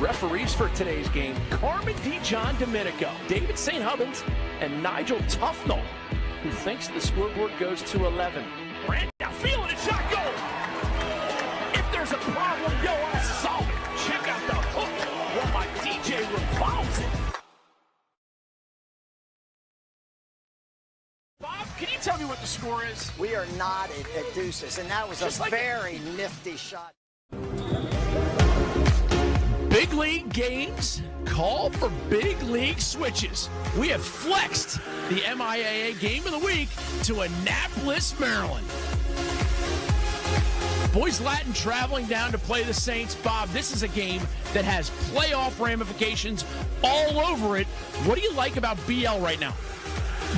Referees for today's game, Carmen John Domenico, David St. Hubbins, and Nigel Tufnell, who thinks the scoreboard goes to 11. Brand now feeling it, shot goal. If there's a problem, yo, I'll solve it. Check out the hook while my DJ revolves it. Bob, can you tell me what the score is? We are knotted at deuces, and that was Just a like very nifty shot. Big league games call for big league switches. We have flexed the MIAA game of the week to Annapolis, Maryland. Boys Latin traveling down to play the Saints. Bob, this is a game that has playoff ramifications all over it. What do you like about BL right now?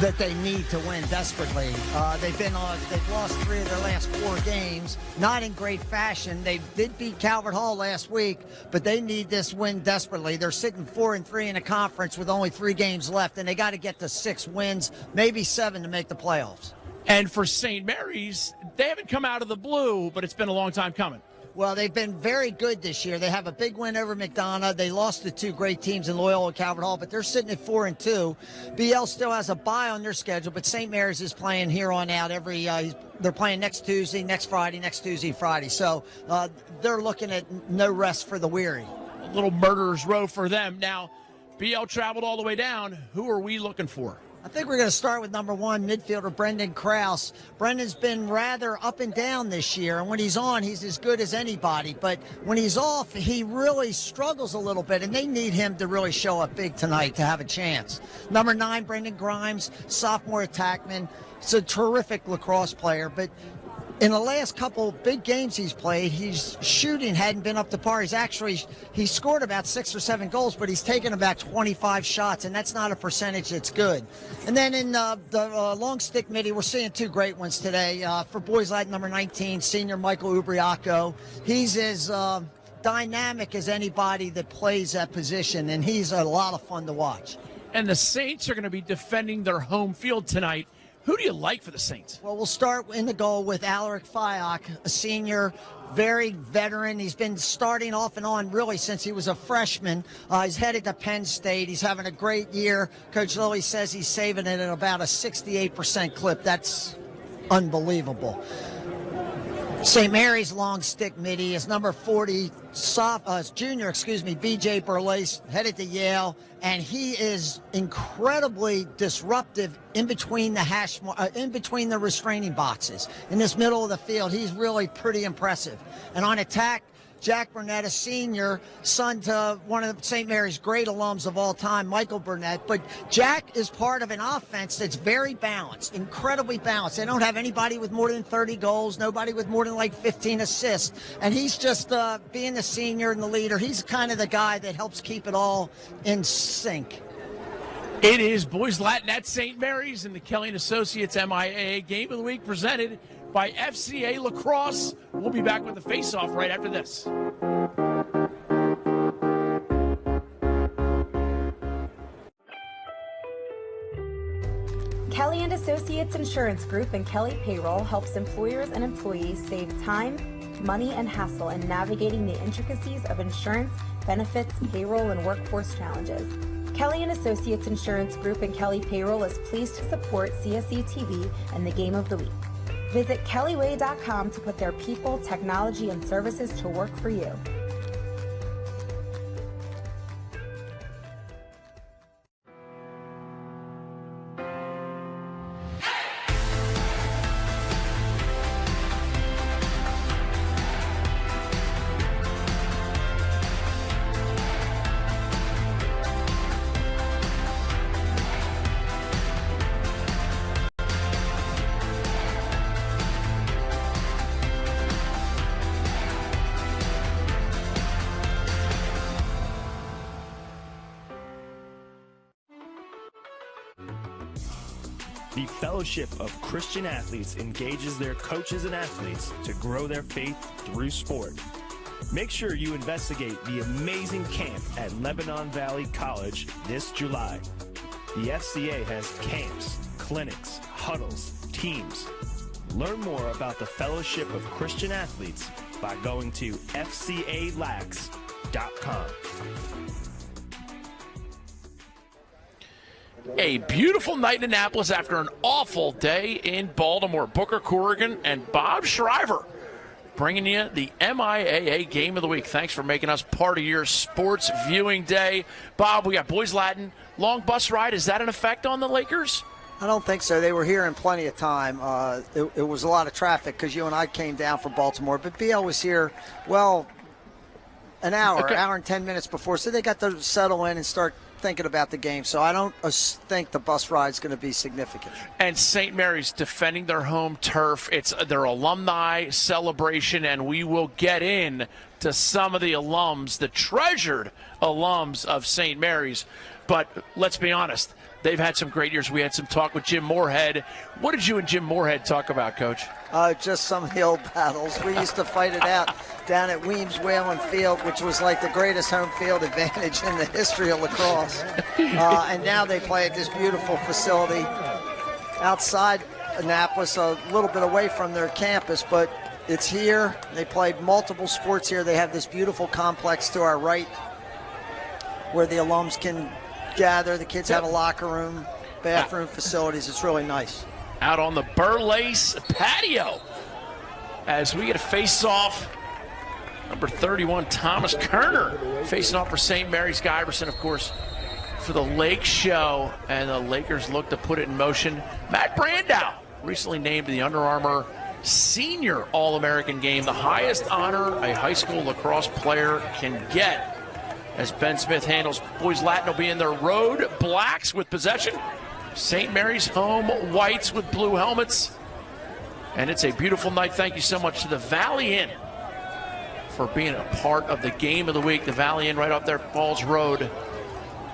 That they need to win desperately. They've lost 3 of their last 4 games, not in great fashion. They did beat Calvert Hall last week, but they need this win desperately. They're sitting 4-3 in a conference with only 3 games left, and they got to get to 6 wins, maybe 7 to make the playoffs. And for St. Mary's, they haven't come out of the blue, but it's been a long time coming. Well, they've been very good this year. They have a big win over McDonough. They lost to 2 great teams in Loyola and Calvert Hall, but they're sitting at 4-2. BL still has a bye on their schedule, but St. Mary's is playing here on out they're playing next Tuesday, next Friday, next Tuesday, Friday. So they're looking at no rest for the weary. A little murderer's row for them. Now, BL traveled all the way down. Who are we looking for? I think we're going to start with number 1, midfielder Brendan Krause. Brendan's been rather up and down this year, and when he's on, he's as good as anybody. But when he's off, he really struggles a little bit, and they need him to really show up big tonight to have a chance. Number 9, Brendan Grimes, sophomore attackman. He's a terrific lacrosse player, but in the last couple big games he's played, his shooting hadn't been up to par. He scored about 6 or 7 goals, but he's taken about 25 shots, and that's not a percentage that's good. And then in the long stick midi, we're seeing 2 great ones today. For boys like number 19, senior Michael Ubriaco. He's as dynamic as anybody that plays that position, and he's a lot of fun to watch. And the Saints are going to be defending their home field tonight. Who do you like for the Saints? Well, we'll start in the goal with Alaric Fayok, a senior, very veteran. He's been starting off and on really since he was a freshman. He's headed to Penn State. He's having a great year. Coach Lilly says he's saving it at about a 68% clip. That's unbelievable. St. Mary's long stick midi is number 40, junior, B.J. Burleis, headed to Yale, and he is incredibly disruptive in between the restraining boxes. In this middle of the field, he's really pretty impressive. And on attack, Jack Burnett, a senior, son to one of St. Mary's great alums of all time, Michael Burnett. But Jack is part of an offense that's very balanced, incredibly balanced. They don't have anybody with more than 30 goals, nobody with more than like 15 assists. And he's just being the senior and the leader. He's kind of the guy that helps keep it all in sync. It is Boys Latin at St. Mary's in the Kelly & Associates MIAA Game of the Week presented by FCA Lacrosse. We'll be back with the face-off right after this. Kelly & Associates Insurance Group and Kelly Payroll helps employers and employees save time, money, and hassle in navigating the intricacies of insurance, benefits, payroll, and workforce challenges. Kelly & Associates Insurance Group and Kelly Payroll is pleased to support CSE TV and the Game of the Week. Visit kellyway.com to put their people, technology, and services to work for you. The Fellowship of Christian Athletes engages their coaches and athletes to grow their faith through sport. Make sure you investigate the amazing camp at Lebanon Valley College this July. The FCA has camps, clinics, huddles, teams. Learn more about the Fellowship of Christian Athletes by going to fcalax.org. BLTV.com. A beautiful night in Annapolis after an awful day in Baltimore. Booker Corrigan and Bob Shriver bringing you the MIAA Game of the Week. Thanks for making us part of your sports viewing day. Bob, we got Boys Latin, long bus ride. Is that an effect on the Lakers? I don't think so. They were here in plenty of time. It was a lot of traffic because you and I came down from Baltimore, but BL was here, well, an hour, hour and 10 minutes before, so they got to settle in and start thinking about the game. So I don't think the bus ride's going to be significant. And St. Mary's defending their home turf. It's their alumni celebration, and we will get in to some of the alums, the treasured alums of St. Mary's. But let's be honest, they've had some great years. We had some talk with Jim Moorhead. What did you and Jim Moorhead talk about, Coach? Just some of the old battles. We used to fight it out down at Weems Whalen Field, which was like the greatest home field advantage in the history of lacrosse. And now they play at this beautiful facility outside Annapolis, a little bit away from their campus, but it's here. They play multiple sports here. They have this beautiful complex to our right where the alums can gather. The kids have a locker room, bathroom facilities. It's really nice. Out on the Burlace patio as we get a face-off. Number 31, Thomas Kerner, facing off for St. Mary's. Giberson, of course, for the Lake Show, and the Lakers look to put it in motion. Matt Brandow, recently named the Under Armour Senior All-American Game, the highest honor a high school lacrosse player can get. As Ben Smith handles, Boys Latin will be in their road blacks with possession. St. Mary's home whites with blue helmets. And it's a beautiful night. Thank you so much to the Valley Inn for being a part of the Game of the Week. The Valley Inn right up there, Falls Road.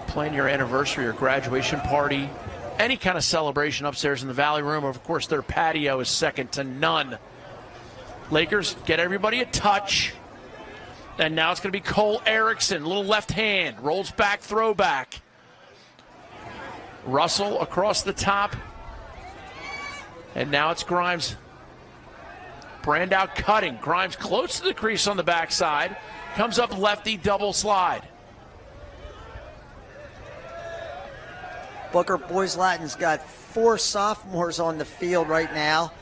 Plan your anniversary or graduation party. Any kind of celebration upstairs in the Valley Room. Of course, their patio is second to none. Lakers get everybody a touch. And now it's going to be Cole Erickson, little left hand, rolls back, throwback. Russell across the top. And now it's Grimes. Brandow cutting. Grimes close to the crease on the backside. Comes up lefty, double slide. Booker Boys Latin's got 4 sophomores on the field right now.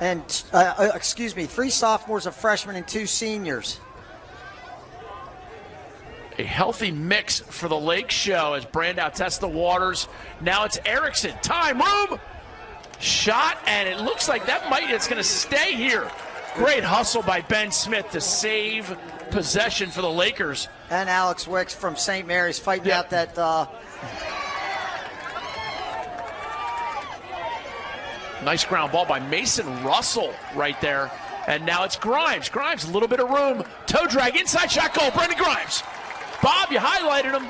And, 3 sophomores, a freshman, and 2 seniors. A healthy mix for the Lake Show as Brandow tests the waters. Now it's Erickson. Time, room, shot, and it looks like it's going to stay here. Great hustle by Ben Smith to save possession for the Lakers. And Alex Wicks from St. Mary's fighting out that. Nice ground ball by Mason Russell right there. And now it's Grimes. Grimes, a little bit of room. Toe drag, inside shot, goal. Brendan Grimes. Bob, you highlighted him.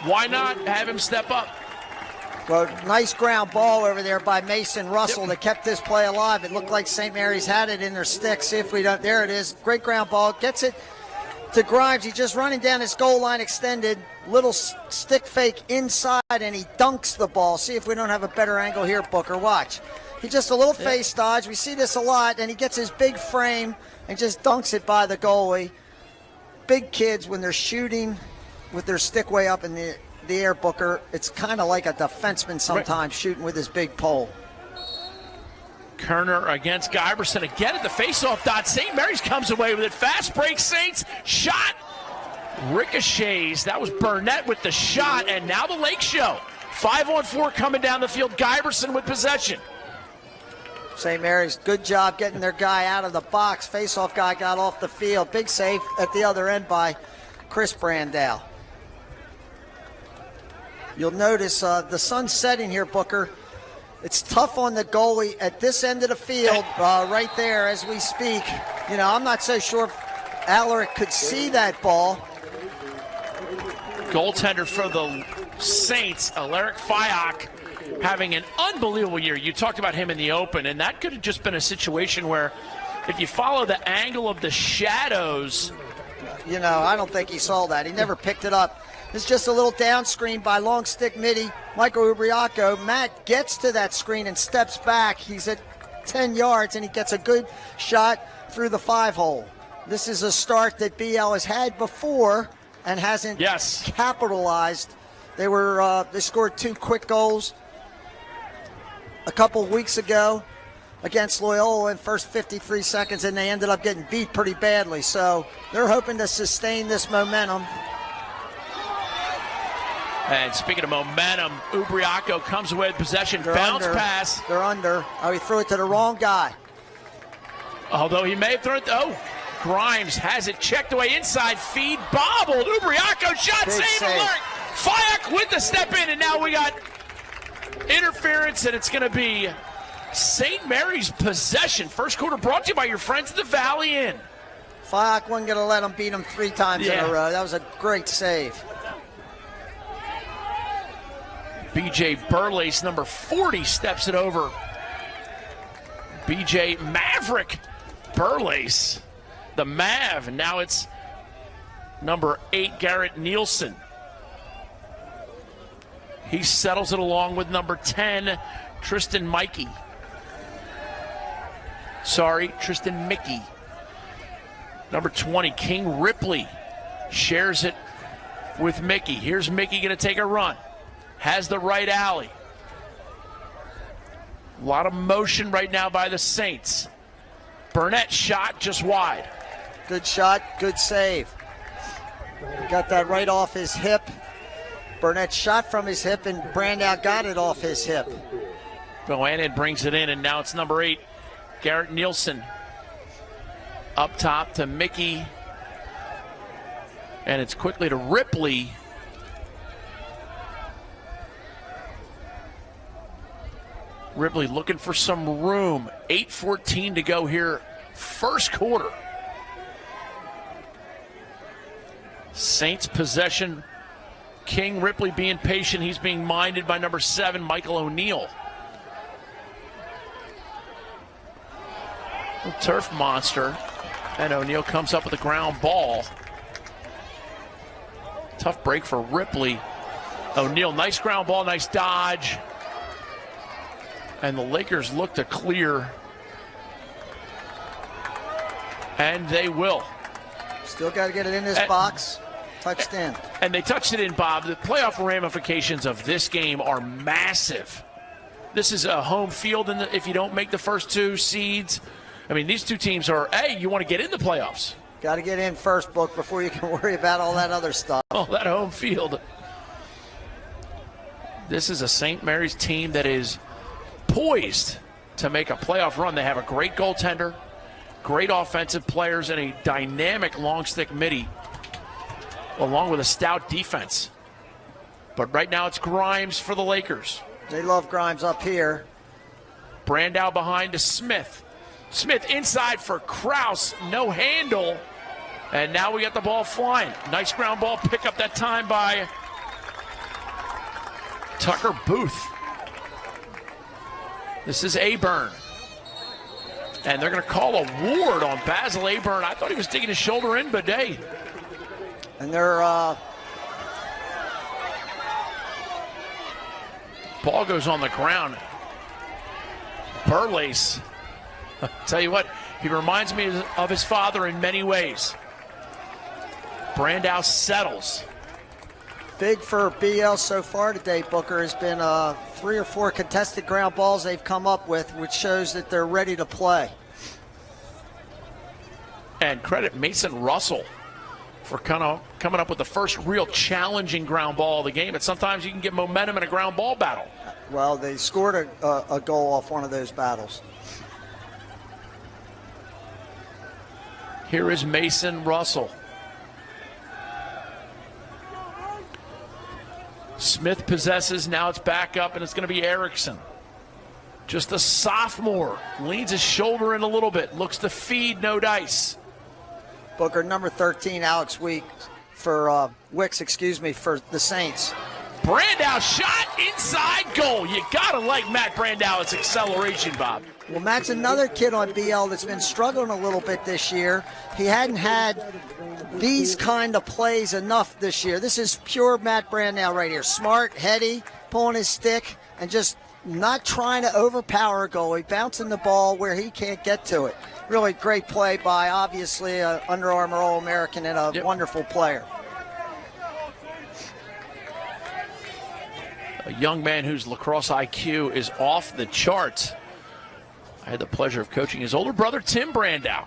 Why not have him step up? Well, nice ground ball over there by Mason Russell that kept this play alive. It looked like St. Mary's had it in their stick. See if we don't. There it is. Great ground ball. Gets it to Grimes. He's just running down his goal line extended. Little stick fake inside, and he dunks the ball. See if we don't have a better angle here, Booker. Watch. He just a little face dodge. We see this a lot, and he gets his big frame and just dunks it by the goalie. Big kids, when they're shooting with their stick way up in the air, Booker, it's kind of like a defenseman sometimes shooting with his big pole. Kerner against Giberson again at the faceoff dot. St. Mary's comes away with it. Fast break, Saints. Shot. Ricochets. That was Burnett with the shot, and now the Lake Show. 5-on-4 coming down the field. Giberson with possession. St. Mary's, good job getting their guy out of the box. Faceoff guy got off the field. Big save at the other end by Chris Brandow. You'll notice the sun's setting here, Booker. It's tough on the goalie at this end of the field, right there as we speak. You know, I'm not so sure if Alaric could see that ball. Goaltender for the Saints, Alaric Fayok, having an unbelievable year. You talked about him in the open, and that could have just been a situation where if you follow the angle of the shadows. You know, I don't think he saw that. He never picked it up. It's just a little down screen by long stick midi, Michael Ubriaco. Matt gets to that screen and steps back. He's at 10 yards, and he gets a good shot through the 5-hole. This is a start that BL has had before and hasn't capitalized. They scored 2 quick goals a couple weeks ago against Loyola in first 53 seconds, and they ended up getting beat pretty badly. So they're hoping to sustain this momentum. And speaking of momentum, Ubriaco comes away with possession. Bounce pass. They're under. Oh, he threw it to the wrong guy. Although he may have thrown it. Oh, Grimes has it checked away inside. Feed bobbled. Ubriaco shot. Save alert. Fayak with the step in, and now we got interference, and it's going to be St. Mary's possession. First quarter brought to you by your friends at the Valley Inn. Fayak wasn't going to let him beat him 3 times in a row. That was a great save. BJ Burlace, number 40, steps it over. BJ Maverick Burlace, the Mav. And now it's number 8, Garrett Nielsen. He settles it along with number 10, Tristan Mickey. Number 20, King Ripley, shares it with Mickey. Here's Mickey going to take a run. Has the right alley. A lot of motion right now by the Saints. Burnett shot just wide. Good shot, good save. Got that right off his hip. Burnett shot from his hip, and Brandow got it off his hip. Bohannon brings it in, and now it's number 8, Garrett Nielsen. Up top to Mickey. And it's quickly to Ripley. Ripley looking for some room. 8:14 to go here, first quarter. Saints possession. King Ripley being patient. He's being minded by number 7, Michael O'Neill. Turf monster. And O'Neill comes up with a ground ball. Tough break for Ripley. O'Neill, nice ground ball, nice dodge. And the Lakers look to clear. And they will. Still got to get it in this box. Touched in. And they touched it in, Bob. The playoff ramifications of this game are massive. This is a home field if you don't make the first 2 seeds. I mean, these 2 teams are, you want to get in the playoffs. Got to get in first, Book, before you can worry about all that other stuff. All that home field. This is a St. Mary's team that is poised to make a playoff run. They have a great goaltender, great offensive players, and a dynamic long stick midi, along with a stout defense. But right now it's Grimes for the Lakers. They love Grimes up here. Brandow behind to Smith. Smith inside for Kraus, no handle. And now we got the ball flying. Nice ground ball pick up that time by Tucker Booth. This is Aburn. And they're going to call a ward on Basil Aburn. I thought he was digging his shoulder in, but hey. And they're ball goes on the ground. Burlace. Tell you what, he reminds me of his father in many ways. Brandow settles. Big for BL so far today, Booker, has been 3 or 4 contested ground balls they've come up with, which shows that they're ready to play. And credit Mason Russell for kind of coming up with the first real challenging ground ball of the game. And sometimes you can get momentum in a ground ball battle. Well, they scored a goal off one of those battles. Here is Mason Russell. Smith possesses, now it's back up, and it's going to be Erickson. Just a sophomore, leans his shoulder in a little bit, looks to feed, no dice. Booker, number 13, Alex Wicks for the Saints. Brandow shot inside goal. You gotta like Matt Brandow's acceleration, Bob. Well, Matt's another kid on BL that's been struggling a little bit this year. He hadn't had these kind of plays enough this year. This is pure Matt Brandow right here. Smart, heady, pulling his stick, and just not trying to overpower a goalie, bouncing the ball where he can't get to it. Really great play by, obviously, Under Armour All-American and a wonderful player. a young man whose lacrosse IQ is off the charts. I had the pleasure of coaching his older brother, Tim Brandow,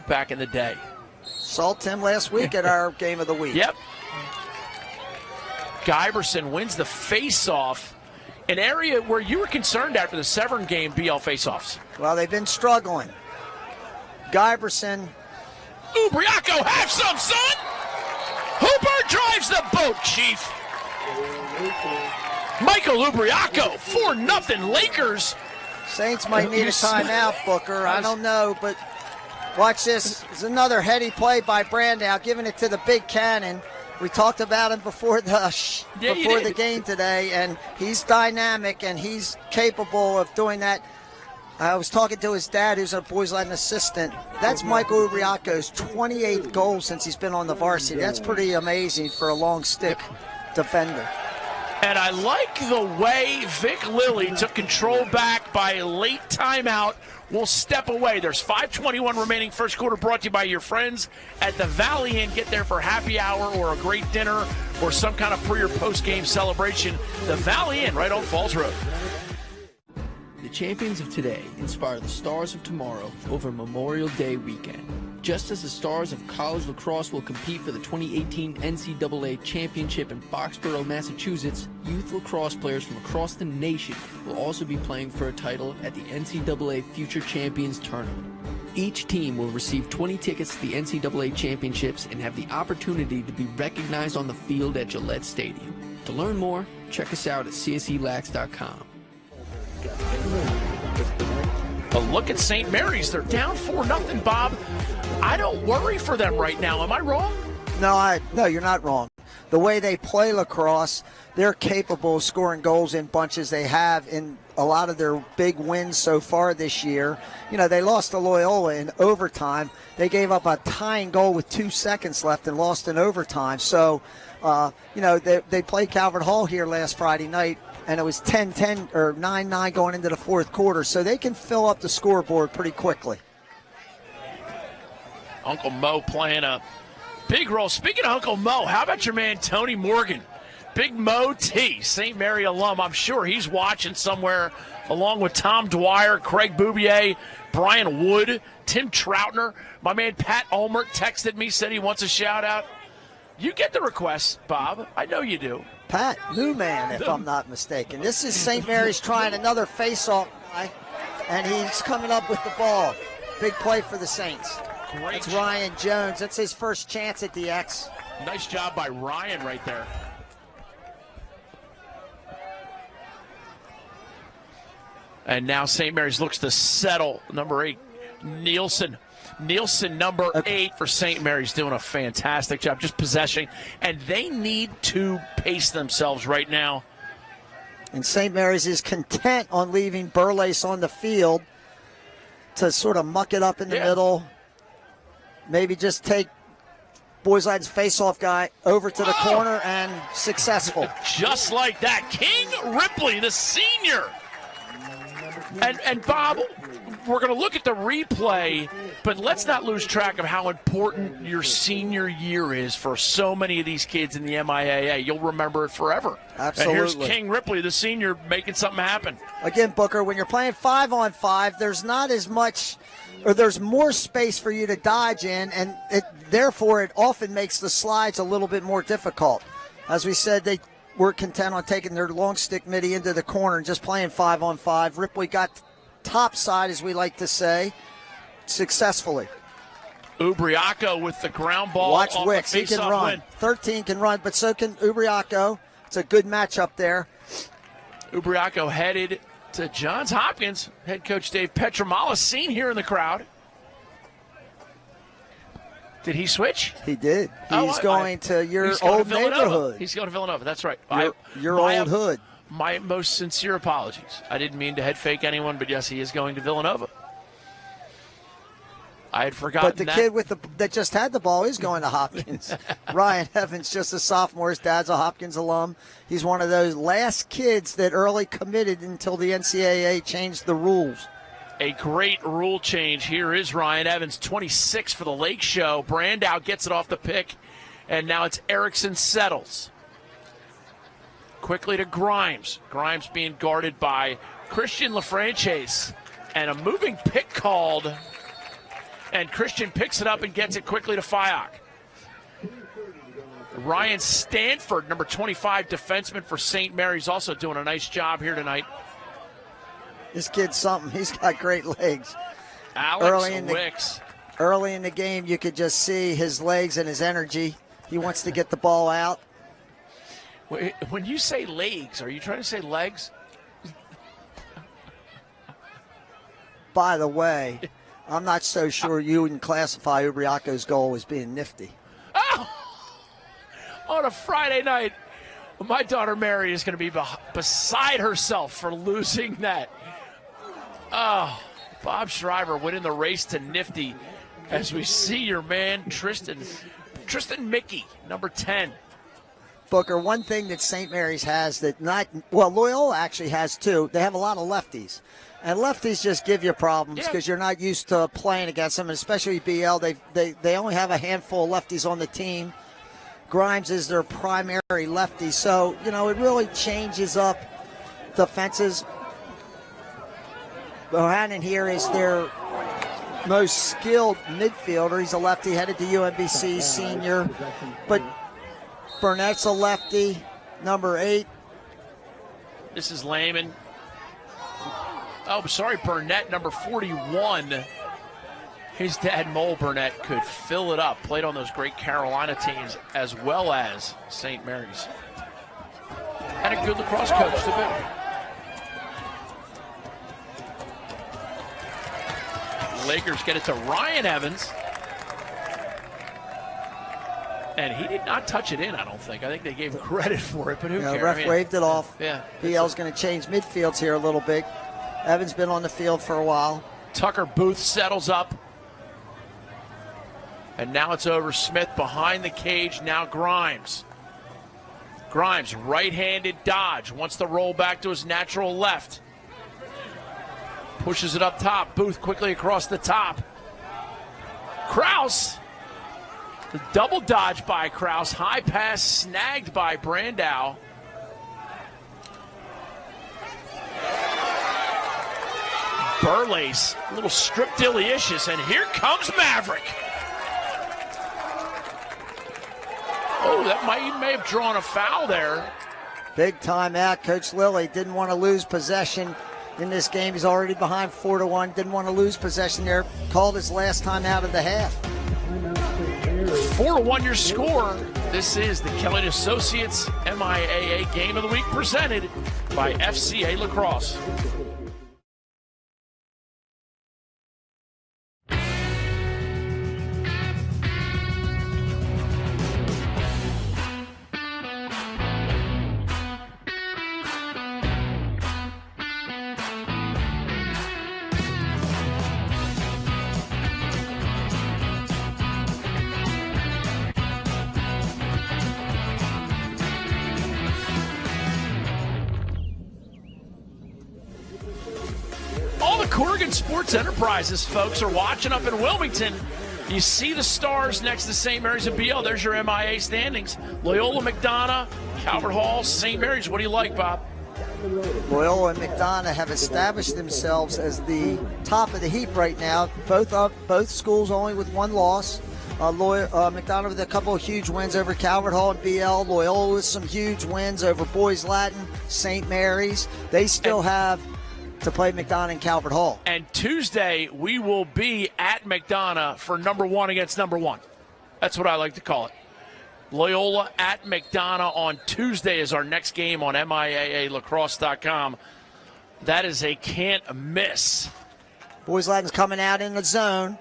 back in the day. Saw Tim last week at our game of the week. Yep. Giberson wins the face-off, an area where you were concerned after the Severn game, BL face-offs. Well, they've been struggling. Giberson. Ubriaco, have some, son! Hooper drives the boat, Chief. Michael Ubriaco, 4-0 Lakers. Saints might need a timeout, Booker. I don't know, but watch this. It's another heady play by Brandow, giving it to the big cannon. We talked about him before the game today, and he's dynamic, and he's capable of doing that. I was talking to his dad, who's a Boys Latin assistant. That's Michael Ubriaco's 28th goal since he's been on the varsity. That's pretty amazing for a long stick defender. And I like the way Vic Lilly took control back by a late timeout. We'll step away. There's 5:21 remaining first quarter, brought to you by your friends at the Valley Inn. Get there for happy hour or a great dinner or some kind of pre- or post-game celebration. The Valley Inn, right on Falls Road. The champions of today inspire the stars of tomorrow over Memorial Day weekend. Just as the stars of college lacrosse will compete for the 2018 NCAA Championship in Foxborough, Massachusetts, youth lacrosse players from across the nation will also be playing for a title at the NCAA Future Champions Tournament. Each team will receive 20 tickets to the NCAA Championships and have the opportunity to be recognized on the field at Gillette Stadium. To learn more, check us out at cselax.com. A look at St. Mary's. They're down 4-0, Bob. I don't worry for them right now. Am I wrong? No, you're not wrong. The way they play lacrosse, they're capable of scoring goals in bunches. They have in a lot of their big wins so far this year. You know, they lost to Loyola in overtime. They gave up a tying goal with 2 seconds left and lost in overtime. So, they played Calvert Hall here last Friday night, and it was 10-10 or 9-9 going into the fourth quarter. So they can fill up the scoreboard pretty quickly. Uncle Mo playing a big role. Speaking of Uncle Mo, how about your man Tony Morgan? Big Mo T, St. Mary alum. I'm sure he's watching somewhere along with Tom Dwyer, Craig Boubier, Brian Wood, Tim Troutner. My man Pat Ulmert texted me, said he wants a shout-out. You get the request, Bob. I know you do. Pat Newman, if I'm not mistaken. This is St. Mary's trying another face-off guy, and he's coming up with the ball. Big play for the Saints. That's Ryan Jones. That's his first chance at the X. Nice job by Ryan right there. And now St. Mary's looks to settle. Number 8, Nielsen. Nielsen, number 8 for St. Mary's, doing a fantastic job just possessing. And they need to pace themselves right now. And St. Mary's is content on leaving Burlace on the field to sort of muck it up in the middle. Maybe just take Boys Latin's face-off guy over to the corner, and successful. Just like that. King Ripley, the senior. And Bob, we're going to look at the replay, but let's not lose track of how important your senior year is for so many of these kids in the MIAA. You'll remember it forever. Absolutely. And here's King Ripley, the senior, making something happen. Again, Booker, when you're playing 5-on-5, there's not as much, or there's more space for you to dodge in, and therefore it often makes the slides a little bit more difficult. As we said, they were content on taking their long stick midi into the corner and just playing 5-on-5. Ripley got top side, as we like to say, successfully. Ubriaco with the ground ball. Watch off Wicks, he can run. Win. 13 can run, but so can Ubriaco. It's a good matchup there. Ubriaco headed to Johns Hopkins. Head coach Dave Petromalis seen here in the crowd. Did he switch? He did. He's going to your old neighborhood. He's going to Villanova. That's right. Your old hood. My most sincere apologies. I didn't mean to head fake anyone, but yes, he is going to Villanova. I had forgotten But the kid that just had the ball is going to Hopkins. Ryan Evans, just a sophomore. His dad's a Hopkins alum. He's one of those last kids that early committed until the NCAA changed the rules. A great rule change. Here is Ryan Evans, 26 for the Lake Show. Brandow gets it off the pick, and now it's Erickson settles. quickly to Grimes. Grimes being guarded by Christian LaFranchise. And a moving pick called. And Christian picks it up and gets it quickly to Fyock. Ryan Stanford, number 25 defenseman for St. Mary's, also doing a nice job here tonight. This kid's something. He's got great legs. Alex Wicks. Early in the game, you could just see his legs and his energy. He wants to get the ball out. When you say legs, are you trying to say legs? By the way, I'm not so sure you wouldn't classify Ubriaco's goal as being nifty. Oh! On a Friday night, my daughter Mary is going to be beside herself for losing that. Oh, Bob Shriver winning the race to nifty as we see your man Tristan Mickey, number 10. Booker, one thing that St. Mary's has that Loyola actually has too. They have a lot of lefties. And lefties just give you problems because you're not used to playing against them, and especially BL. They only have a handful of lefties on the team. Grimes is their primary lefty. So, it really changes up the fences. Bohannon here is their most skilled midfielder. He's a lefty, headed to UMBC, senior. But Burnett's a lefty, number 8. This is Lehman. Oh, sorry, Burnett, number 41. His dad, Mole Burnett, could fill it up. Played on those great Carolina teams as well as St. Mary's. And a good lacrosse coach to boot. Lakers get it to Ryan Evans. And he did not touch it in, I don't think. I think they gave him credit for it, but who cares? The ref waved it off. Yeah. BL's going to change midfields here a little bit. Evans been on the field for a while. Tucker Booth settles up. And now it's over Smith behind the cage. Now Grimes. Grimes, right-handed dodge. Wants to roll back to his natural left. Pushes it up top. Booth quickly across the top. Kraus. The double dodge by Kraus. High pass snagged by Brandow. Burlace, a little strip delicious, and here comes Maverick. Oh, that may have drawn a foul there. Big timeout. Coach Lilly didn't want to lose possession in this game. He's already behind 4-1. Didn't want to lose possession there. Called his last time out of the half. 4-1 your score. This is the Kelly Associates MIAA Game of the Week presented by FCA Lacrosse. Corrigan Sports Enterprises folks are watching up in Wilmington. You see the stars next to St. Mary's and BL. There's your MIA standings. Loyola, McDonough, Calvert Hall, St. Mary's. What do you like, Bob? Loyola and McDonough have established themselves as the top of the heap right now. Both schools only with one loss. McDonough with a couple of huge wins over Calvert Hall and BL. Loyola with some huge wins over Boys Latin, St. Mary's. They still have to play McDonough and Calvert Hall. And Tuesday, we will be at McDonough for number 1 against number 1. That's what I like to call it. Loyola at McDonough on Tuesday is our next game on MIAAlacrosse.com. That is a can't miss. Boys Latin's coming out in the zone.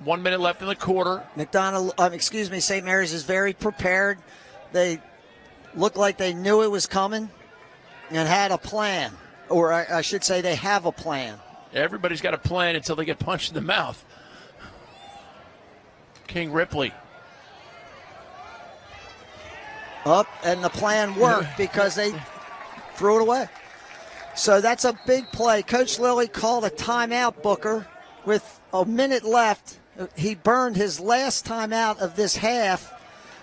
1 minute left in the quarter. St. Mary's is very prepared. They look like they knew it was coming and had a plan. Or I should say they have a plan. Everybody's got a plan until they get punched in the mouth. King Ripley. Up, and the plan worked because they threw it away. So that's a big play. Coach Lilly called a timeout, Booker, with a minute left. He burned his last timeout of this half,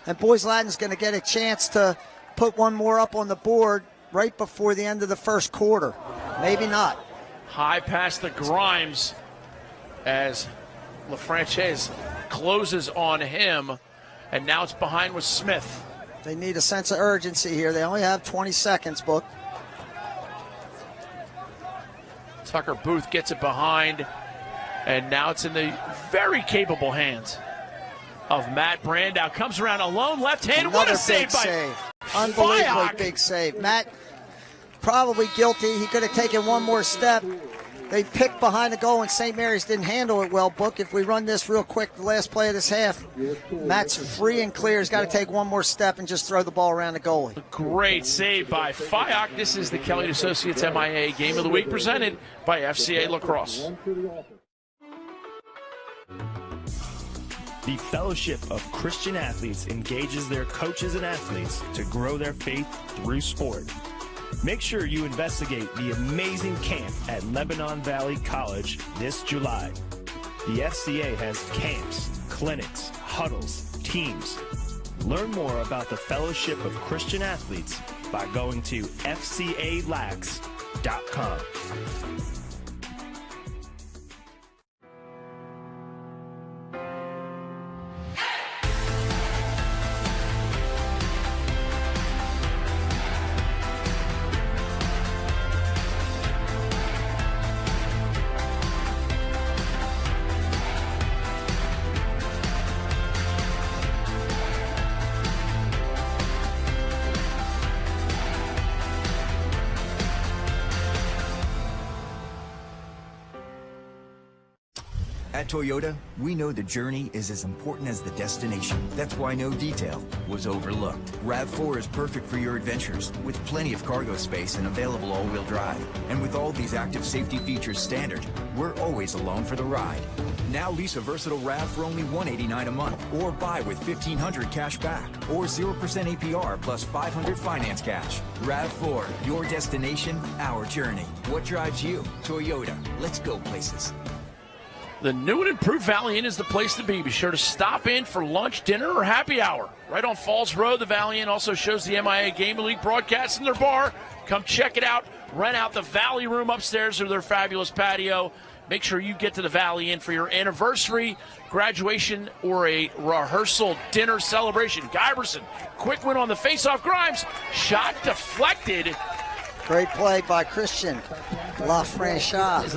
and Boys Latin's going to get a chance to put one more up on the board right before the end of the first quarter. Maybe not. High pass to Grimes as LaFranchise closes on him, and now it's behind with Smith. They need a sense of urgency here. They only have 20 seconds booked. Tucker Booth gets it behind, and now it's in the very capable hands of Matt Brandow. Comes around alone, left-handed. What a save by Unbelievably Fyock. big save. Matt probably guilty. He could have taken one more step. They picked behind the goal, and St. Mary's didn't handle it well, Book. If we run this real quick, the last play of this half, Matt's free and clear. He's got to take one more step and just throw the ball around the goalie. Great save by Fyock. This is the Kelly Associates MIA Game of the Week presented by FCA Lacrosse. The Fellowship of Christian Athletes engages their coaches and athletes to grow their faith through sport. Make sure you investigate the amazing camp at Lebanon Valley College this July. The FCA has camps, clinics, huddles, teams. Learn more about the Fellowship of Christian Athletes by going to fcalax.com. At Toyota, we know the journey is as important as the destination. That's why no detail was overlooked. RAV4 is perfect for your adventures, with plenty of cargo space and available all-wheel drive. And with all these active safety features standard, we're always along for the ride. Now lease a versatile RAV for only $189 a month, or buy with $1,500 cash back, or 0% APR plus $500 finance cash. RAV4, your destination, our journey. What drives you? Toyota. Let's go places. The new and improved Valley Inn is the place to be. Be sure to stop in for lunch, dinner, or happy hour. Right on Falls Road, the Valley Inn also shows the MIA Game League broadcast in their bar. Come check it out. Rent out the Valley Room upstairs or their fabulous patio. Make sure you get to the Valley Inn for your anniversary, graduation, or a rehearsal dinner celebration. Giberson, quick win on the face-off. Grimes, shot deflected. Great play by Christian LaFranchise.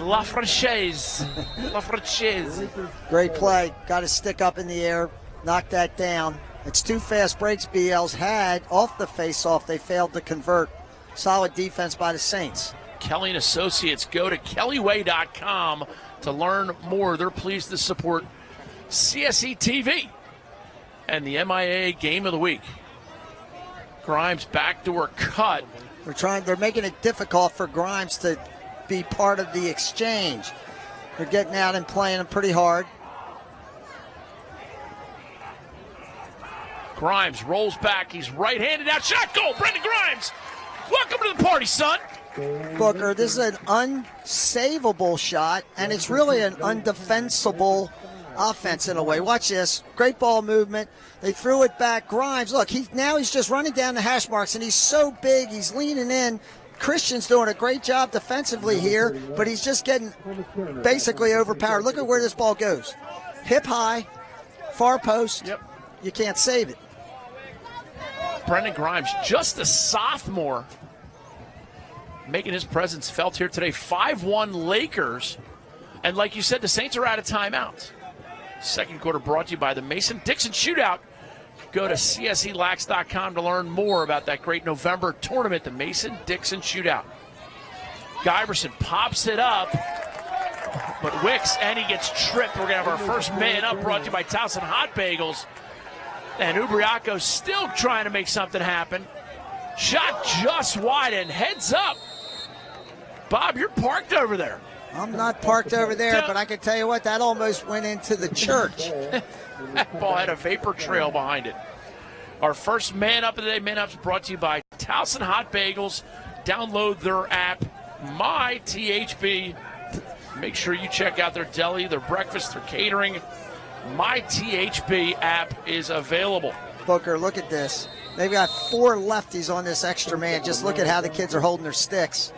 LaFranchise. Great play. Got his stick up in the air. Knocked that down. It's two fast breaks BL's had off the face-off. They failed to convert. Solid defense by the Saints. Kelly and Associates. Go to kellyway.com to learn more. They're pleased to support CSE TV and the MIA Game of the Week. Grimes backdoor cut. They're making it difficult for Grimes to be part of the exchange. They're getting out and playing him pretty hard. Grimes rolls back. He's right-handed out. Shot goal. Brendan Grimes. Welcome to the party, son. Booker, this is an unsavable shot, and it's really an undefensible offense in a way. Watch this. Great ball movement. They threw it back. Grimes, look, he's just running down the hash marks, and he's so big. He's leaning in. Christian's doing a great job defensively here, but he's just getting basically overpowered. Look at where this ball goes. Hip high, far post. Yep. You can't save it. Brendan Grimes, just a sophomore, making his presence felt here today. 5-1 Lakers. And like you said, the Saints are out of timeouts. Second quarter brought to you by the Mason-Dixon Shootout. Go to cselax.com to learn more about that great November tournament, the Mason-Dixon Shootout. Giberson pops it up, but Wicks, and he gets tripped. We're going to have our first man up, brought to you by Towson Hot Bagels. And Ubriaco still trying to make something happen. Shot just wide and heads up. Bob, you're parked over there. I'm not parked over there, but I can tell you what, that almost went into the church. That ball had a vapor trail behind it. Our first man up of the day, man up's brought to you by Towson Hot Bagels. Download their app, MyTHB. Make sure you check out their deli, their breakfast, their catering. MyTHB app is available. Booker, look at this. They've got 4 lefties on this extra man. Just look at how the kids are holding their sticks.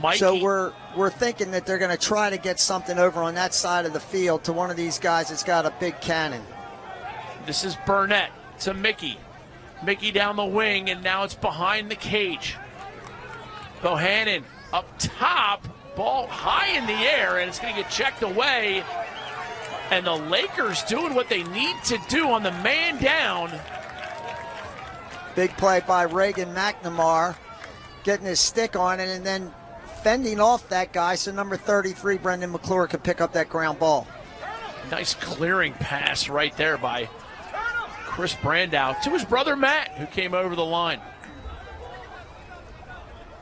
Mikey. So we're thinking that they're going to try to get something over on that side of the field to one of these guys that's got a big cannon. This is Burnett to Mickey. Mickey down the wing, and now it's behind the cage. Bohannon up top, ball high in the air, and it's going to get checked away. And the Lakers doing what they need to do on the man down. Big play by Reagan McNamara, getting his stick on it, and then fending off that guy so number 33, Brendan McClure, could pick up that ground ball. Nice clearing pass right there by Chris Brandow to his brother Matt, who came over the line.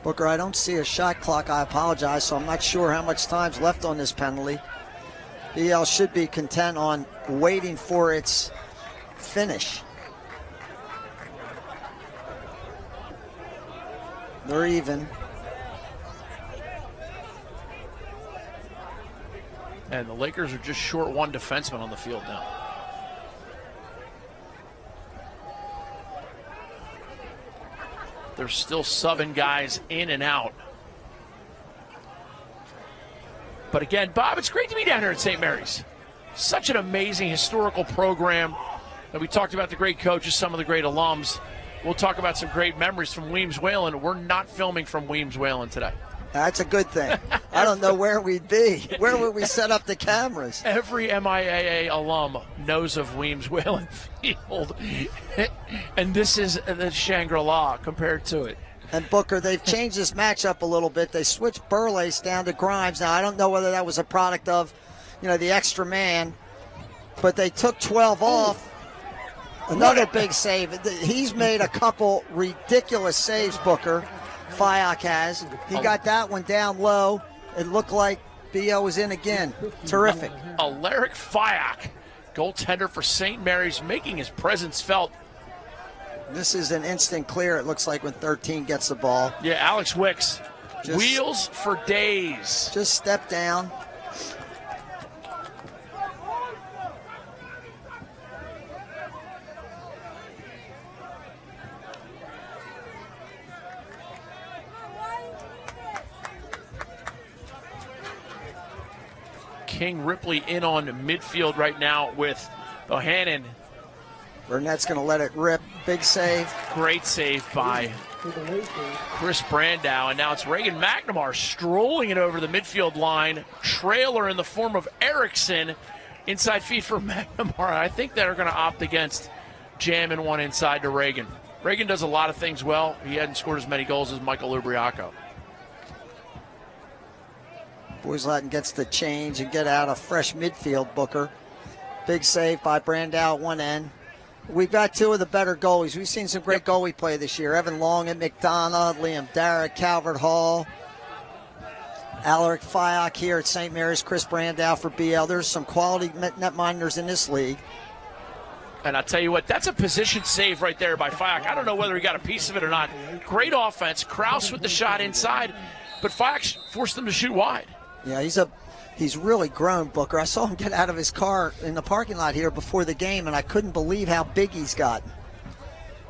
Booker, I don't see a shot clock. I apologize, so I'm not sure how much time's left on this penalty. BL should be content on waiting for its finish. They're even. And the Lakers are just short one defenseman on the field now. They're still subbing guys in and out. But again, Bob, it's great to be down here at St. Mary's. Such an amazing historical program. And we talked about the great coaches, some of the great alums. We'll talk about some great memories from Weems-Whalen. We're not filming from Weems-Whalen today. That's a good thing. I don't know where we'd be. Where would we set up the cameras? Every MIAA alum knows of Weems-Whalen Field. And this is the Shangri-La compared to it. And Booker, they've changed this matchup a little bit. They switched Burles down to Grimes. Now, I don't know whether that was a product of, the extra man, but they took 12 off. Another big save. He's made a couple ridiculous saves, Booker. Fyock has. He got that one down low. It looked like B.O. was in again. Terrific. Alaric Fyock, goaltender for St. Mary's, making his presence felt. This is an instant clear, it looks like, when 13 gets the ball. Yeah, Alex Wicks. Wheels for days. Just step down. King Ripley in on midfield right now with Bohannon. Burnett's going to let it rip. Big save. Great save by Chris Brandow. And now it's Reagan McNamara strolling it over the midfield line. Trailer in the form of Erickson. Inside feed for McNamara. I think they're going to opt against jamming one inside to Reagan. Reagan does a lot of things well. He hadn't scored as many goals as Michael Lubriaco. Boys Latin gets the change and get out of fresh midfield, Booker. Big save by Brandow at one end. We've got 2 of the better goalies. We've seen some great goalie play this year. Evan Long and McDonough, Liam Darragh, Calvert Hall, Alaric Fyock here at St. Mary's, Chris Brandow for BL. There's some quality netminders in this league. And I'll tell you what, that's a position save right there by Fyock. I don't know whether he got a piece of it or not. Great offense. Kraus with the shot inside, but Fyock forced them to shoot wide. Yeah, he's really grown, Booker. I saw him get out of his car in the parking lot here before the game, and I couldn't believe how big he's gotten.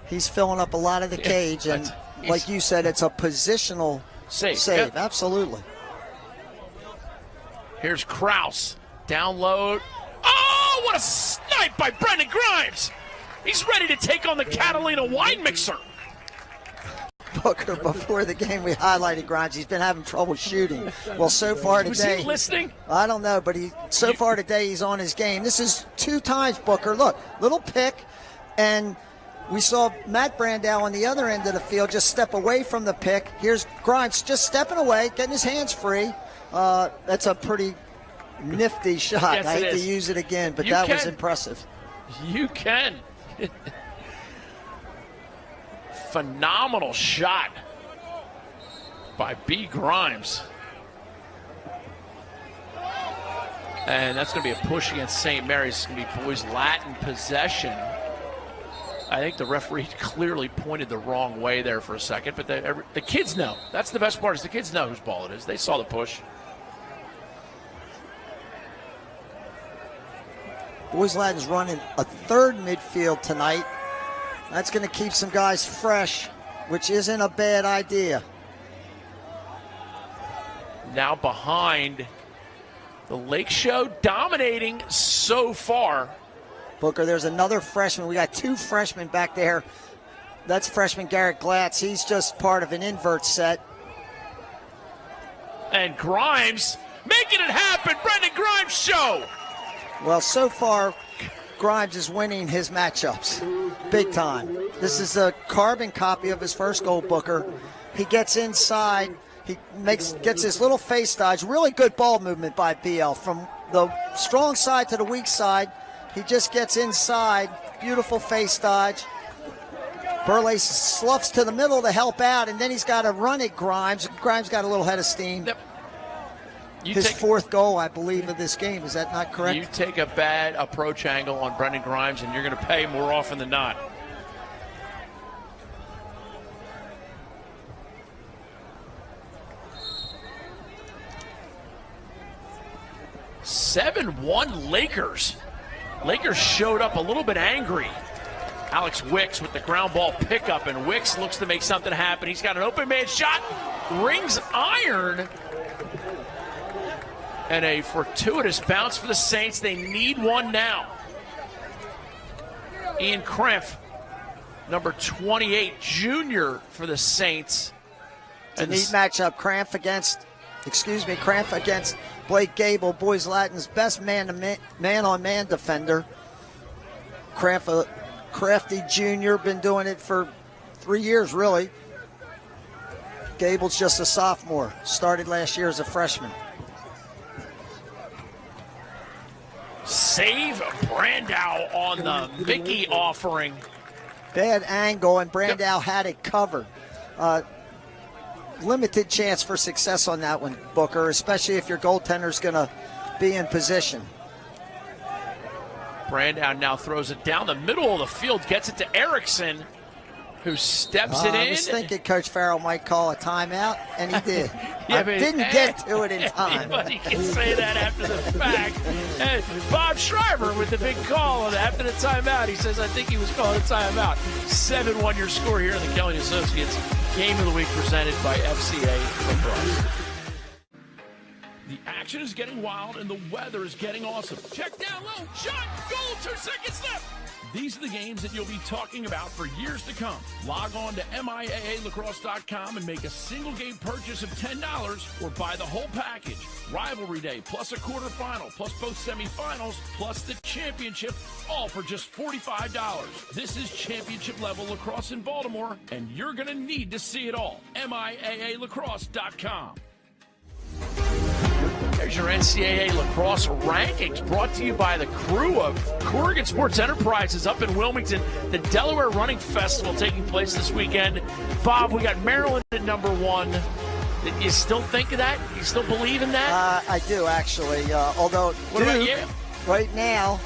He's filling up a lot of the cage, and like you said, it's a positional save. Yep. Absolutely. Here's Kraus. Download. Oh, what a snipe by Brendan Grimes. He's ready to take on the Catalina wine mixer. Booker, before the game, we highlighted Grimes. He's been having trouble shooting. Well, so far today. Was he listening? I don't know, but so far today he's on his game. This is 2 times, Booker. Look, little pick, and we saw Matt Brandow on the other end of the field just step away from the pick. Here's Grimes just stepping away, getting his hands free. That's a pretty nifty shot. Yes, I hate to use it again, but that was impressive. You can. Phenomenal shot by B. Grimes. And that's going to be a push against St. Mary's. It's going to be Boys Latin possession. I think the referee clearly pointed the wrong way there for a second, but the kids know. That's the best part, is the kids know whose ball it is. They saw the push. Boys Latin's running a 3rd midfield tonight That's going to keep some guys fresh, which isn't a bad idea. Now behind the Lake Show, dominating so far. Booker, there's another freshman. We got 2 freshmen back there. That's freshman Garrett Glatz. He's just part of an invert set. And Grimes making it happen. Brendan Grimes show. Well, so far, Grimes is winning his matchups big time. This is a carbon copy of his first goal, Booker. He gets inside. He gets his little face dodge. Really good ball movement by BL. From the strong side to the weak side, he just gets inside. Beautiful face dodge. Burley sloughs to the middle to help out, and then he's got to run at Grimes. Grimes got a little head of steam. Yep. His 4th goal, I believe, of this game. Is that not correct? You take a bad approach angle on Brendan Grimes, and you're going to pay more often than not. (7-1) Lakers. Lakers showed up a little bit angry. Alex Wicks with the ground ball pickup, and Wicks looks to make something happen. He's got an open man shot, rings iron, and a fortuitous bounce for the Saints. They need one now. Ian Krempf, number 28, junior for the Saints. It's a neat matchup. Krempf against Blake Gable, Boys Latin's best man-on-man defender. Krempf, a crafty junior, been doing it for 3 years, really. Gable's just a sophomore. Started last year as a freshman. Save Brandow on the Mickey offering. Bad angle, and Brandow had it covered. Limited chance for success on that one, Booker, especially if your goaltender's going to be in position. Brandow now throws it down the middle of the field, gets it to Erickson, who steps it in. I was thinking Coach Farrell might call a timeout, and he did. Yeah, didn't get to it in time. Anybody can say that after the fact. And Bob Shriver with the big call after the timeout. He says, I think he was calling a timeout. 7-1 your score here in the Kelly Associates Game of the Week presented by FCA Lacrosse. The action is getting wild and the weather is getting awesome. Check down low, shot, goal, 2 seconds left. These are the games that you'll be talking about for years to come. Log on to MIAALacrosse.com and make a single game purchase of $10 or buy the whole package. Rivalry Day, plus a quarterfinal, plus both semifinals, plus the championship, all for just $45. This is championship level lacrosse in Baltimore, and you're going to need to see it all. MIAALacrosse.com. There's your NCAA lacrosse rankings brought to you by the crew of Corrigan Sports Enterprises up in Wilmington. The Delaware Running Festival taking place this weekend. Bob, we got Maryland at number 1. You still think of that? You still believe in that? I do, actually. Although Duke, right now,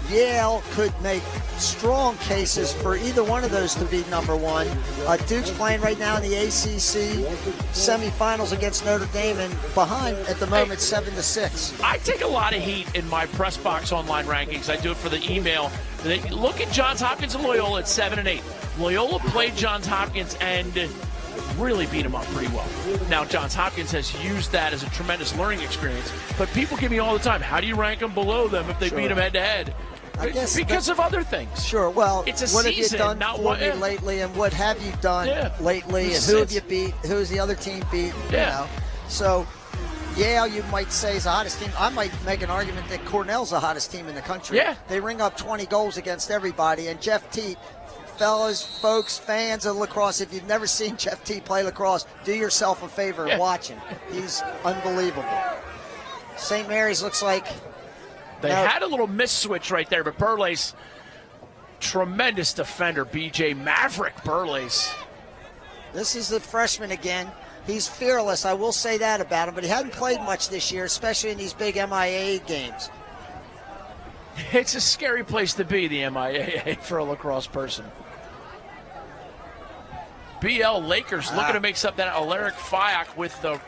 Yale could make strong cases for either one of those to be number 1. Duke's playing right now in the ACC semifinals against Notre Dame, and behind at the moment 7-6. I take a lot of heat in my press box online rankings. I do it for the email. Look at Johns Hopkins and Loyola at 7 and 8. Loyola played Johns Hopkins and really beat him up pretty well. Now, Johns Hopkins has used that as a tremendous learning experience, but people give me all the time, how do you rank them below them if they beat them head-to-head? I guess because of other things. Sure. Well, it's a what season, have you done not for what, me lately, and what have you done lately, and who have you beat? Who's the other team beat? You know. So, Yale, you might say, is the hottest team. I might make an argument that Cornell's the hottest team in the country. Yeah. They ring up 20 goals against everybody, and Jeff Teat, fellas, folks, fans of lacrosse, if you've never seen Jeff Teat play lacrosse, do yourself a favor and watch him. He's unbelievable. St. Mary's looks like they had a little miss switch right there, but Burley's tremendous defender, BJ Maverick Burley's. This is the freshman again. He's fearless, I will say that about him, but he hadn't played much this year, especially in these big MIAA games. It's a scary place to be, the MIAA, for a lacrosse person. BL Lakers looking to make something out. Alaric Fyock with the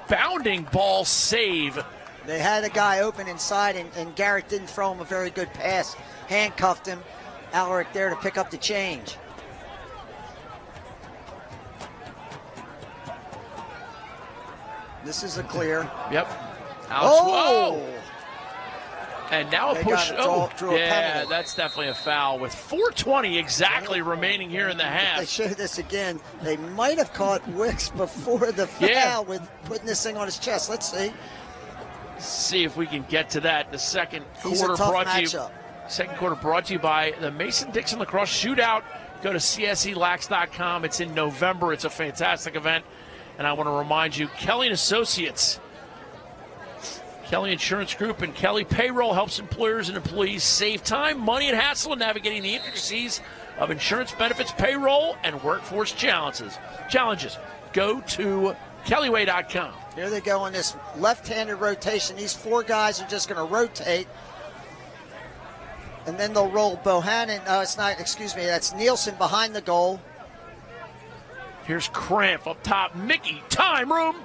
bounding ball save. They had a guy open inside, and Garrett didn't throw him a very good pass. Handcuffed him. Alaric there to pick up the change. This is a clear. Yep. Oh! Whoa. And now a They push. drew a penalty. That's definitely a foul with 4:20 exactly remaining here in the half. They show this again. They might have caught Wicks before the foul with putting this thing on his chest. Let's see. See if we can get to that. The second He's quarter a tough brought matchup. to you. Second quarter brought to you by the Mason-Dixon Lacrosse Shootout. Go to cselax.com. It's in November. It's a fantastic event. And I want to remind you, Kelly & Associates, Kelly Insurance Group and Kelly Payroll helps employers and employees save time, money, and hassle in navigating the intricacies of insurance benefits, payroll, and workforce challenges. Go to kellyway.com. Here they go on this left-handed rotation. These 4 guys are just going to rotate. And then they'll roll Bohannon. No, it's not. Excuse me. That's Nielsen behind the goal. Here's Cramp up top. Mickey, time room.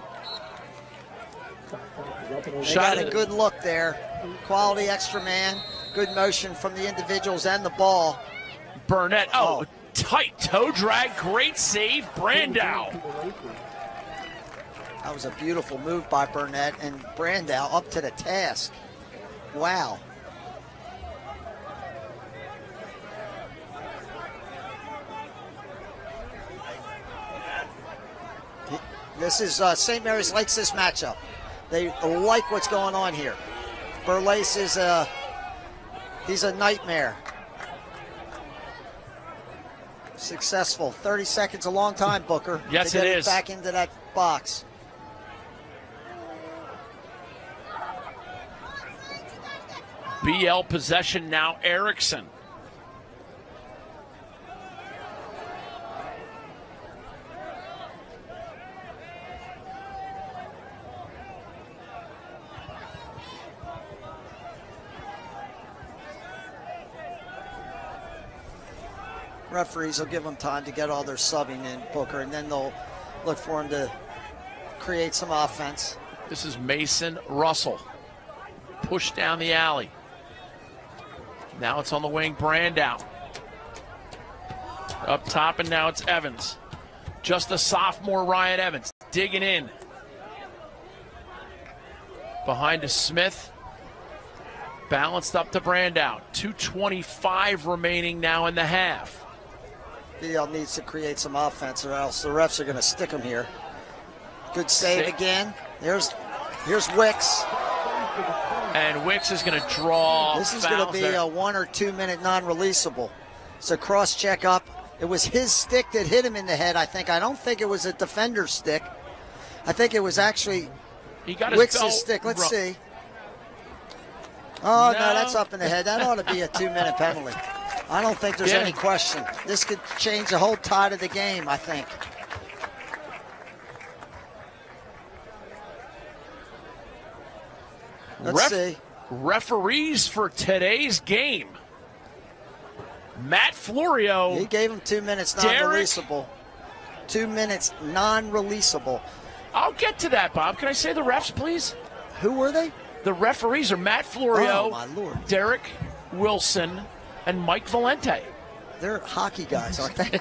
They got a good look there. Quality extra man. Good motion from the individuals and the ball. Burnett. Oh, tight toe drag. Great save. Brandow. That was a beautiful move by Burnett, and Brandow up to the task. Wow. This is St. Mary's likes this matchup. They like what's going on here. Burlace is he's a nightmare. Successful. 30 seconds, a long time, Booker. Yes, to get it is. Back into that box. BL possession now, Erickson. Referees will give them time to get all their subbing in, Booker, and then they'll look for him to create some offense. This is Mason Russell. Push down the alley. Now it's on the wing, Brandow. Up top, and now it's Evans. Just a sophomore, Ryan Evans, digging in. Behind to Smith. Balanced up to Brandow. 2:25 remaining now in the half. BL needs to create some offense, or else the refs are going to stick him here. Good save again. Here's Wicks. And Wicks is going to draw. This is going to be a 1 or 2 minute non-releasable. So cross check up. It was his stick that hit him in the head, I think. I don't think it was a defender's stick. I think it was actually Wicks' stick. Let's see. Oh, no, that's up in the head. That ought to be a 2 minute penalty. I don't think there's any question. This could change the whole tide of the game, I think. Let's see. Referees for today's game. Matt Florio. He gave him 2 minutes non-releasable. 2 minutes non-releasable. I'll get to that, Bob. Can I say the refs, please? Who were they? The referees are Matt Florio, oh, my Lord. Derek Wilson, and Mike Valente. They're hockey guys, aren't they?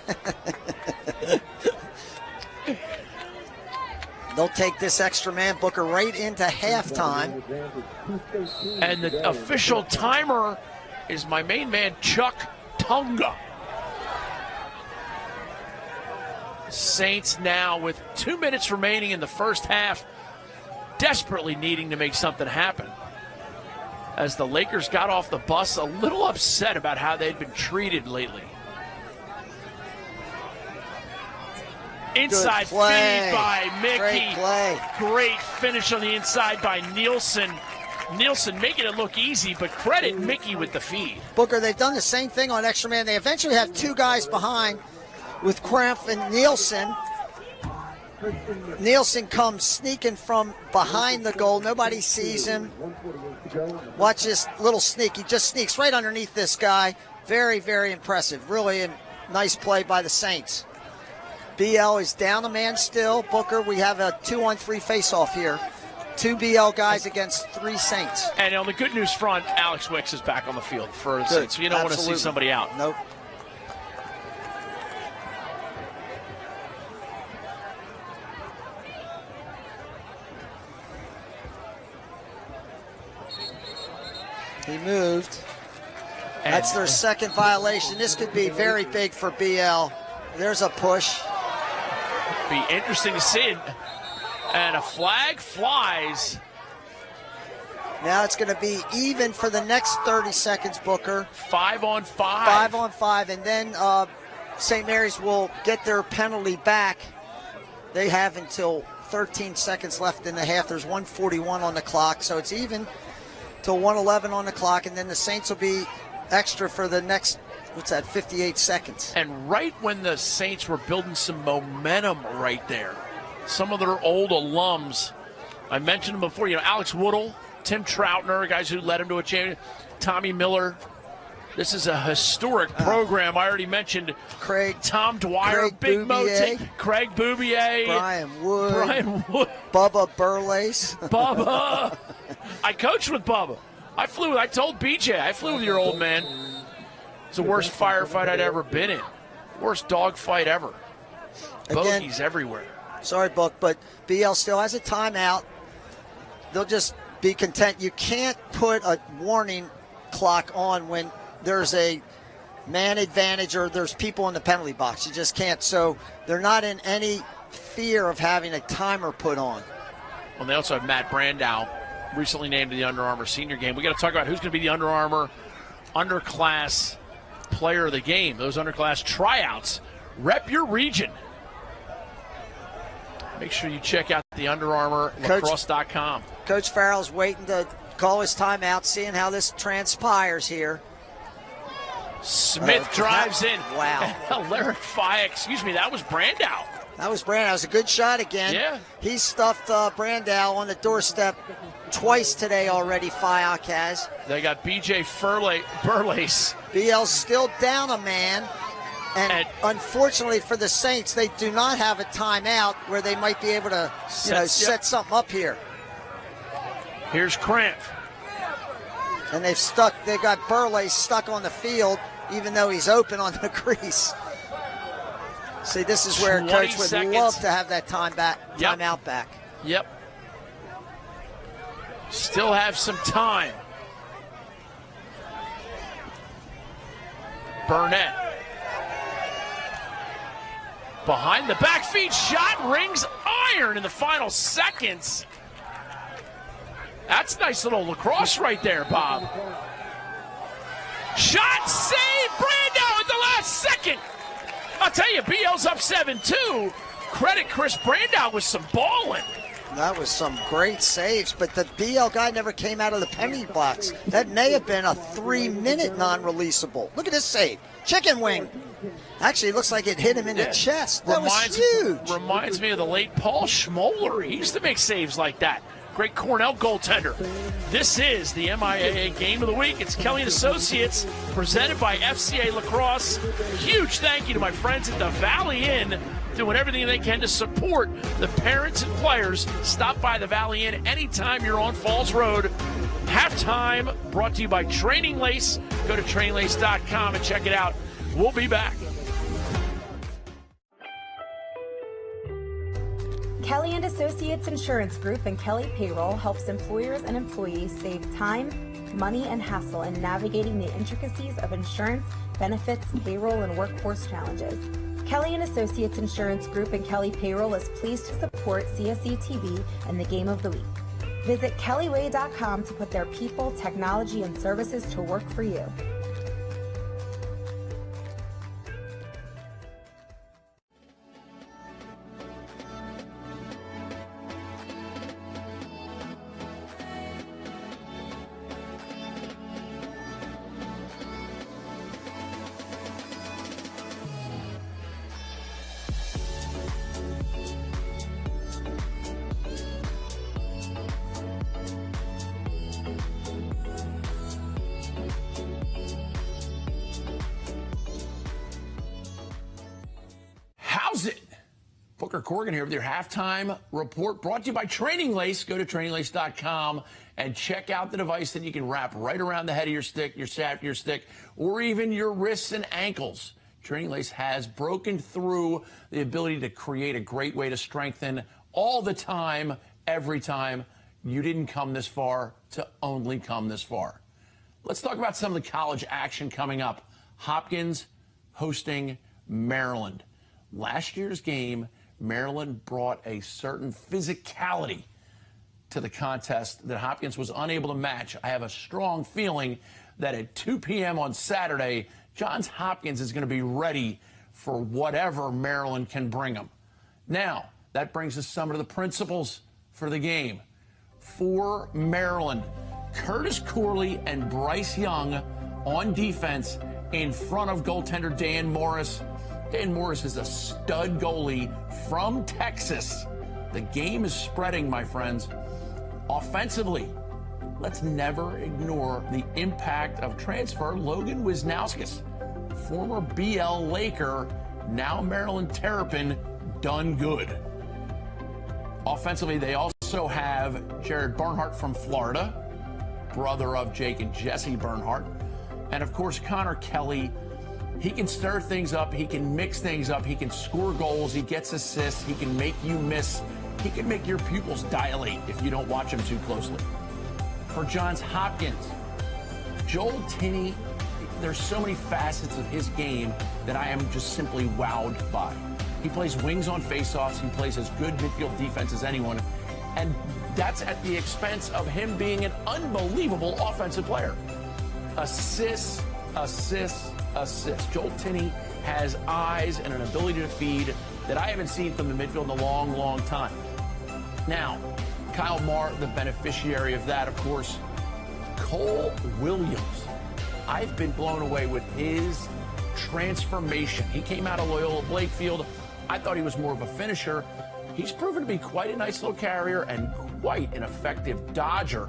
They'll take this extra man, Booker, right into halftime. And the official timer is my main man, Chuck Tunga. Saints now with 2 minutes remaining in the first half, desperately needing to make something happen. As the Lakers got off the bus a little upset about how they'd been treated lately. Inside feed by Mickey. Great play. Great finish on the inside by Nielsen. Nielsen making it look easy, but credit Mickey with the feed. Booker, they've done the same thing on extra man. They eventually have 2 guys behind with Krampf and Nielsen. Nielsen comes sneaking from behind the goal. Nobody sees him. Watch this little sneak. He just sneaks right underneath this guy. Very, very impressive. Really a nice play by the Saints. BL is down a man still. Booker, we have a 2-on-3 face-off here. 2 BL guys against 3 Saints. And on the good news front, Alex Wicks is back on the field for the Saints. So you don't want to see somebody out. Nope. He moved. That's their second violation. This could be very big for BL. There's a push. Be interesting to see it. And a flag flies. Now it's going to be even for the next 30 seconds, Booker. 5 on 5. 5 on 5, and then St. Mary's will get their penalty back. They have until 13 seconds left in the half. There's 1:41 on the clock, so it's even till 1:11 on the clock, and then the Saints will be extra for the next, 58 seconds. And right when the Saints were building some momentum right there, some of their old alums, I mentioned them before, Alex Woodall, Tim Troutner, guys who led him to a championship, Tommy Miller. This is a historic program. I already mentioned Tom Dwyer, Big Mote, Craig Boubier, Brian Wood, Bubba Burlace. Bubba. I coached with Bubba. I told BJ, I flew with your old man. It's the worst firefight I'd ever been in. Worst dog fight ever. Bogeys everywhere. Sorry, Buck, but BL still has a timeout. They'll just be content. You can't put a warning clock on when there's a man advantage or there's people in the penalty box. You just can't. So they're not in any fear of having a timer put on. Well, they also have Matt Brandow, recently named to the Under Armour senior game. We got to talk about who's going to be the Under Armour underclass player of the game. Those underclass tryouts. Rep your region. Make sure you check out the Under Armour Lacrosse.com. Coach Farrell's waiting to call his timeout, seeing how this transpires here. Smith drives in. Wow. Alaric Fyack. Excuse me, that was Brandow. That was Brandow. It was a good shot again. Yeah. He stuffed Brandow on the doorstep twice today already, Fyack has. They got BJ Burlace. BL's still down a man. And unfortunately for the Saints, they do not have a timeout where they might be able to set something up here. Here's Cramp. And they've got Burley stuck on the field, even though he's open on the crease. See, this is where a coach would love to have that timeout back. Yep. Still have some time. Burnett. Behind the back feed shot, rings iron in the final seconds. That's nice little lacrosse right there, Bob. Shot, save, Brandow at the last second. I'll tell you, BL's up 7-2. Credit Chris Brandow with some balling. That was some great saves, but the BL guy never came out of the penalty box. That may have been a 3-minute non-releasable. Look at this save. Chicken wing. Actually, it looks like it hit him in the chest. That was huge. Reminds me of the late Paul Schmoller. He used to make saves like that. Great Cornell goaltender. This is the MIAA Game of the Week. It's Kelly & Associates, presented by FCA Lacrosse. Huge thank you to my friends at the Valley Inn, doing everything they can to support the parents and players. Stop by the Valley Inn anytime you're on Falls Road. Halftime brought to you by Training Lace. Go to traininglace.com and check it out. We'll be back. Kelly & Associates Insurance Group and Kelly Payroll helps employers and employees save time, money, and hassle in navigating the intricacies of insurance, benefits, payroll, and workforce challenges. Kelly & Associates Insurance Group and Kelly Payroll is pleased to support CSE TV and the Game of the Week. Visit kellyway.com to put their people, technology, and services to work for you. Corrigan here with your halftime report brought to you by Training Lace. Go to traininglace.com and check out the device that you can wrap right around the head of your stick, your shaft of your stick, or even your wrists and ankles. Training Lace has broken through the ability to create a great way to strengthen all the time, every time. You didn't come this far to only come this far. Let's talk about some of the college action coming up. Hopkins hosting Maryland. Last year's game, Maryland brought a certain physicality to the contest that Hopkins was unable to match. I have a strong feeling that at 2 p.m. on Saturday, Johns Hopkins is going to be ready for whatever Maryland can bring them. Now, that brings us some of the principles for the game. For Maryland, Curtis Corley and Bryce Young on defense in front of goaltender Dan Morris. Dan Morris is a stud goalie from Texas. The game is spreading, my friends. Offensively, let's never ignore the impact of transfer Logan Wisnauskas, former BL Laker, now Maryland Terrapin, done good. Offensively, they also have Jared Bernhardt from Florida, brother of Jake and Jesse Bernhardt, and of course Connor Kelly. He can stir things up, he can mix things up, he can score goals, he gets assists, he can make you miss, he can make your pupils dilate if you don't watch him too closely. For Johns Hopkins, Joel Tinney, there's so many facets of his game that I am just simply wowed by. He plays wings on faceoffs, he plays as good midfield defense as anyone, and that's at the expense of him being an unbelievable offensive player. Assists, assists, assists. Joel Tinney has eyes and an ability to feed that I haven't seen from the midfield in a long, long time. Now, Kyle Marr, the beneficiary of that, of course. Cole Williams. I've been blown away with his transformation. He came out of Loyola Blakefield. I thought he was more of a finisher. He's proven to be quite a nice little carrier and quite an effective dodger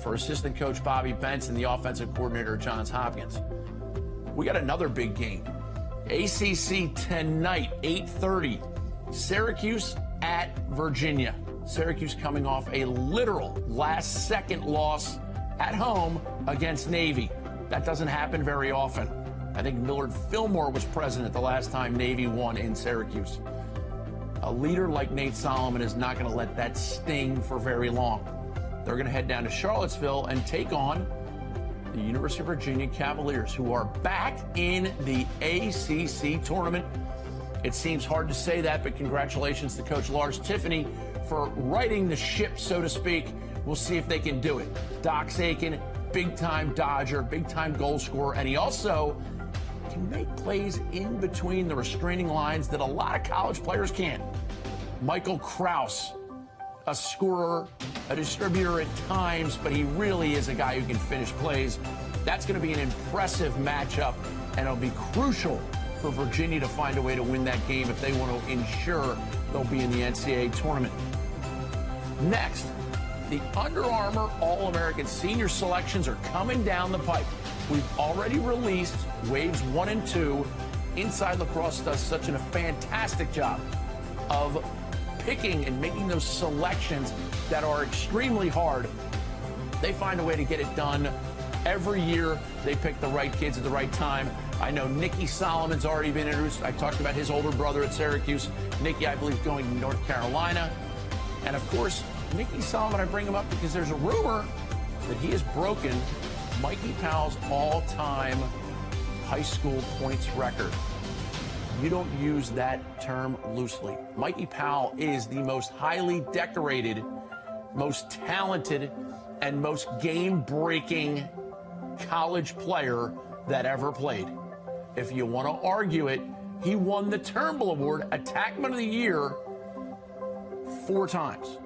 for assistant coach Bobby Benson, the offensive coordinator at Johns Hopkins. We got another big game. ACC tonight, 8:30. Syracuse at Virginia. Syracuse coming off a literal last-second loss at home against Navy. That doesn't happen very often. I think Millard Fillmore was president the last time Navy won in Syracuse. A leader like Nate Solomon is not going to let that sting for very long. They're going to head down to Charlottesville and take on the University of Virginia Cavaliers, who are back in the ACC tournament. It seems hard to say that, but congratulations to Coach Lars Tiffany for righting the ship, so to speak. We'll see if they can do it. Doc Aiken, big-time dodger, big-time goal scorer, and he also can make plays in between the restraining lines that a lot of college players can't. Michael Kraus, a scorer, a distributor at times, but he really is a guy who can finish plays. That's going to be an impressive matchup, and it'll be crucial for Virginia to find a way to win that game if they want to ensure they'll be in the NCAA tournament. Next, the Under Armour All-American Senior selections are coming down the pipe. We've already released Waves 1 and 2. Inside Lacrosse does such a fantastic job of picking and making those selections that are extremely hard. They find a way to get it done every year. They pick the right kids at the right time. I know Nicky Solomon's already been introduced. I talked about his older brother at Syracuse. Nicky, I believe, going to North Carolina. And of course, Nicky Solomon, I bring him up because there's a rumor that he has broken Mikey Powell's all-time high school points record. You don't use that term loosely. Mikey Powell is the most highly decorated, most talented, and most game-breaking college player that ever played. If you want to argue it, he won the Turnbull Award Attackman of the Year 4 times.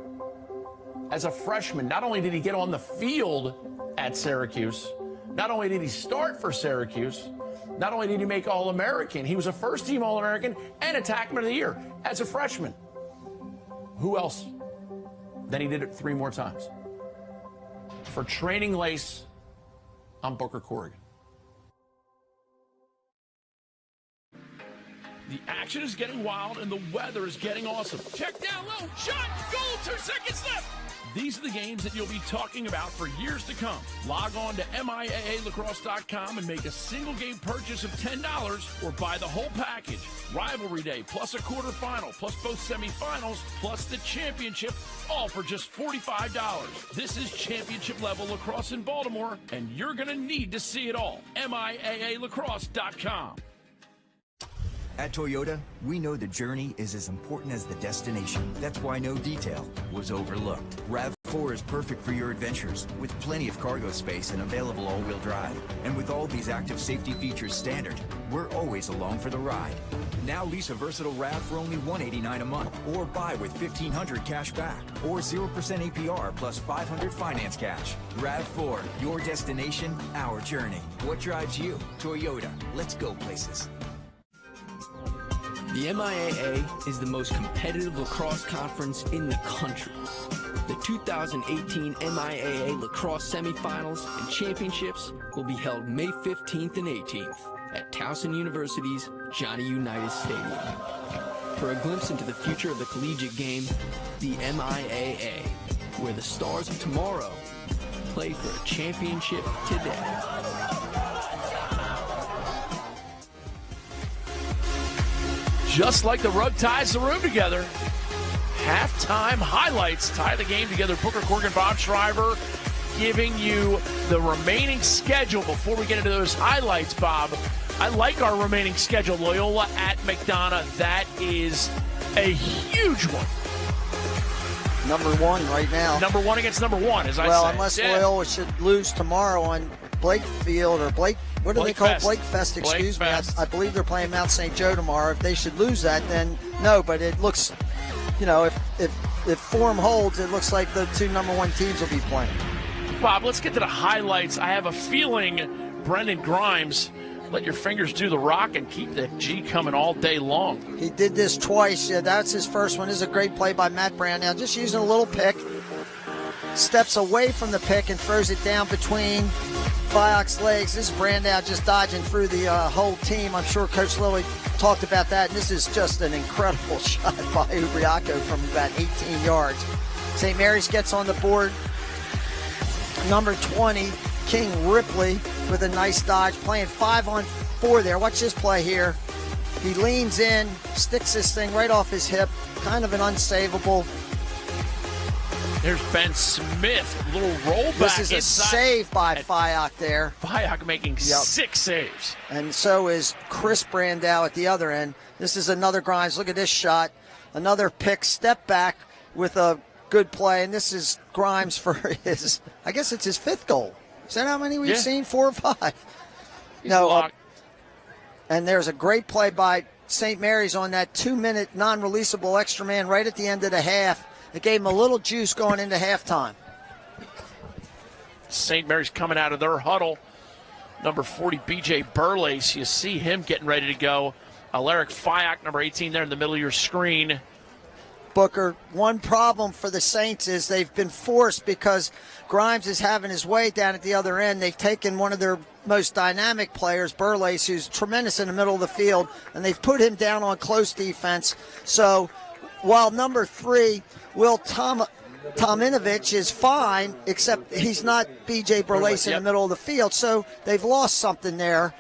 As a freshman, not only did he get on the field at Syracuse, not only did he start for Syracuse, not only did he make All-American, he was a first-team All-American and Attackman of the Year as a freshman. Who else? Then he did it 3 more times. For Training Lace, I'm Booker Corrigan. The action is getting wild and the weather is getting awesome. Check down low, shot, goal, 2 seconds left. These are the games that you'll be talking about for years to come. Log on to MIAAlacrosse.com and make a single game purchase of $10 or buy the whole package. Rivalry Day, plus a quarterfinal, plus both semifinals, plus the championship, all for just $45. This is championship level lacrosse in Baltimore, and you're going to need to see it all. MIAAlacrosse.com. At Toyota, we know the journey is as important as the destination. That's why no detail was overlooked. RAV4 is perfect for your adventures, with plenty of cargo space and available all-wheel drive. And with all these active safety features standard, we're always along for the ride. Now lease a versatile RAV for only $189 a month, or buy with $1,500 cash back, or 0% APR plus $500 finance cash. RAV4, your destination, our journey. What drives you? Toyota. Let's go places. The MIAA is the most competitive lacrosse conference in the country. The 2018 MIAA Lacrosse Semifinals and Championships will be held May 15th and 18th at Towson University's Johnny Unitas Stadium. For a glimpse into the future of the collegiate game, the MIAA, where the stars of tomorrow play for a championship today. Just like the rug ties the room together, halftime highlights tie the game together. Booker, Corrigan, Bob Shriver giving you the remaining schedule before we get into those highlights, Bob. I like our remaining schedule. Loyola at McDonough. That is a huge one. Number one right now. Number one against number one, as I said. Well, unless Loyola should lose tomorrow on Blake Field or Blake. What do they call it? Blake Fest, excuse me. I believe they're playing Mount St. Joe tomorrow. If they should lose that, then no. But it looks, you know, if form holds, it looks like the two number one teams will be playing. Bob, let's get to the highlights. I have a feeling Brendan Grimes let your fingers do the rock and keep the G coming all day long. He did this twice. Yeah, that's his first one. This is a great play by Matt Brown. Now just using a little pick. Steps away from the pick and throws it down between Fioc's legs. This is Brandow just dodging through the whole team. I'm sure Coach Lilly talked about that. And this is just an incredible shot by Ubriaco from about 18 yards. St. Mary's gets on the board. Number 20, King Ripley with a nice dodge, playing 5-on-4 there. Watch this play here. He leans in, sticks this thing right off his hip. Kind of an unsavable. There's Ben Smith, little rollback. This is a save by Fioc there. Fioc making 6 saves. And so is Chris Brandow at the other end. This is another Grimes. Look at this shot. Another pick, step back with a good play. And this is Grimes for his, I guess it's his 5th goal. Is that how many we've seen? 4 or 5? And there's a great play by St. Mary's on that 2-minute non-releasable extra man right at the end of the half. It gave him a little juice going into halftime. St. Mary's coming out of their huddle. Number 40, B.J. Burlace. You see him getting ready to go. Alaric Fioc, number 18, there in the middle of your screen. Booker, one problem for the Saints is they've been forced because Grimes is having his way down at the other end. They've taken one of their most dynamic players, Burlace, who's tremendous in the middle of the field, and they've put him down on close defense. So while number 3, Will Tominovich is fine, except he's not B.J. Burlace in the middle of the field, so they've lost something there.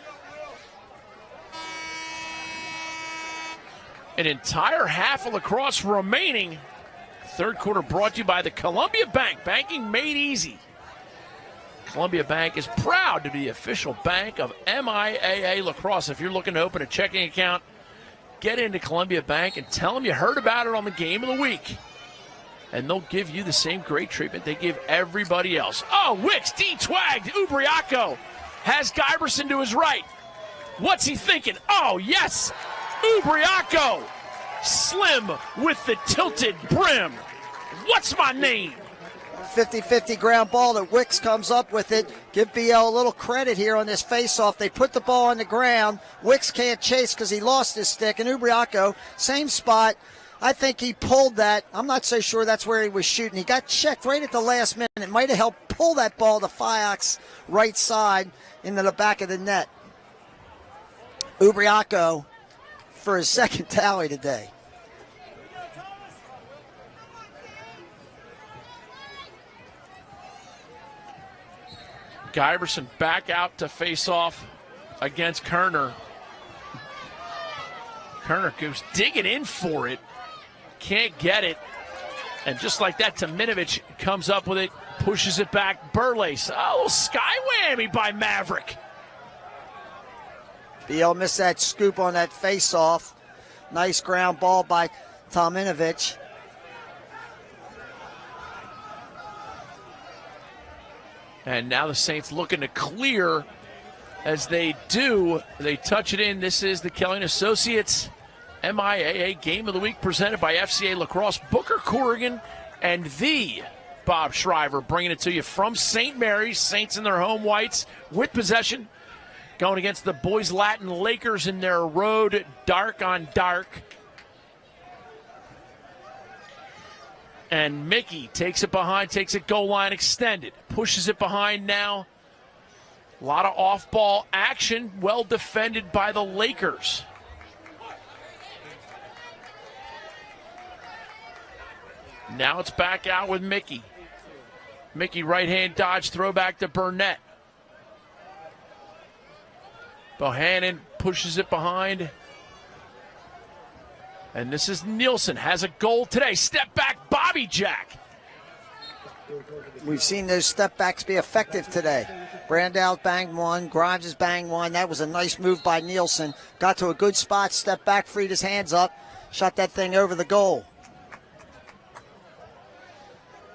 An entire half of lacrosse remaining. Third quarter brought to you by the Columbia Bank. Banking made easy. Columbia Bank is proud to be the official bank of MIAA Lacrosse. If you're looking to open a checking account, get into Columbia Bank and tell them you heard about it on the Game of the Week. And they'll give you the same great treatment they give everybody else. Oh, Wicks D-twagged. Ubriaco has Giberson to his right. What's he thinking? Oh, yes. Ubriaco. Slim with the tilted brim. What's my name? 50-50 ground ball that Wicks comes up with it. Give BL a little credit here on this face-off. They put the ball on the ground. Wicks can't chase because he lost his stick. And Ubriaco, same spot. I think he pulled that. I'm not so sure that's where he was shooting. He got checked right at the last minute. It might have helped pull that ball to Fioc's right side into the back of the net. Ubriaco for his second tally today. Giverson back out to face off against Kerner. Kerner goes digging in for it. Can't get it. And just like that, Tominovic comes up with it, pushes it back. Burlace. Oh, sky whammy by Maverick. Beal missed that scoop on that face-off. Nice ground ball by Tominovic. And now the Saints looking to clear. As they do, they touch it in. This is the Kelly & Associates MIAA Game of the Week presented by FCA Lacrosse. Booker Corrigan and the Bob Shriver bringing it to you from St. Mary's. Saints in their home whites with possession. Going against the Boys Latin Lakers in their road dark on dark. And Mickey takes it behind, takes it goal line extended. Pushes it behind now. A lot of off-ball action, well defended by the Lakers. Now it's back out with Mickey. Mickey right-hand dodge, throwback to Burnett. Bohannon pushes it behind. And this is Nielsen, has a goal today. Step back, Bobby Jack. We've seen those step backs be effective today. Brandow banged one, Grimes has banged one. That was a nice move by Nielsen. Got to a good spot, stepped back, freed his hands up, shot that thing over the goal.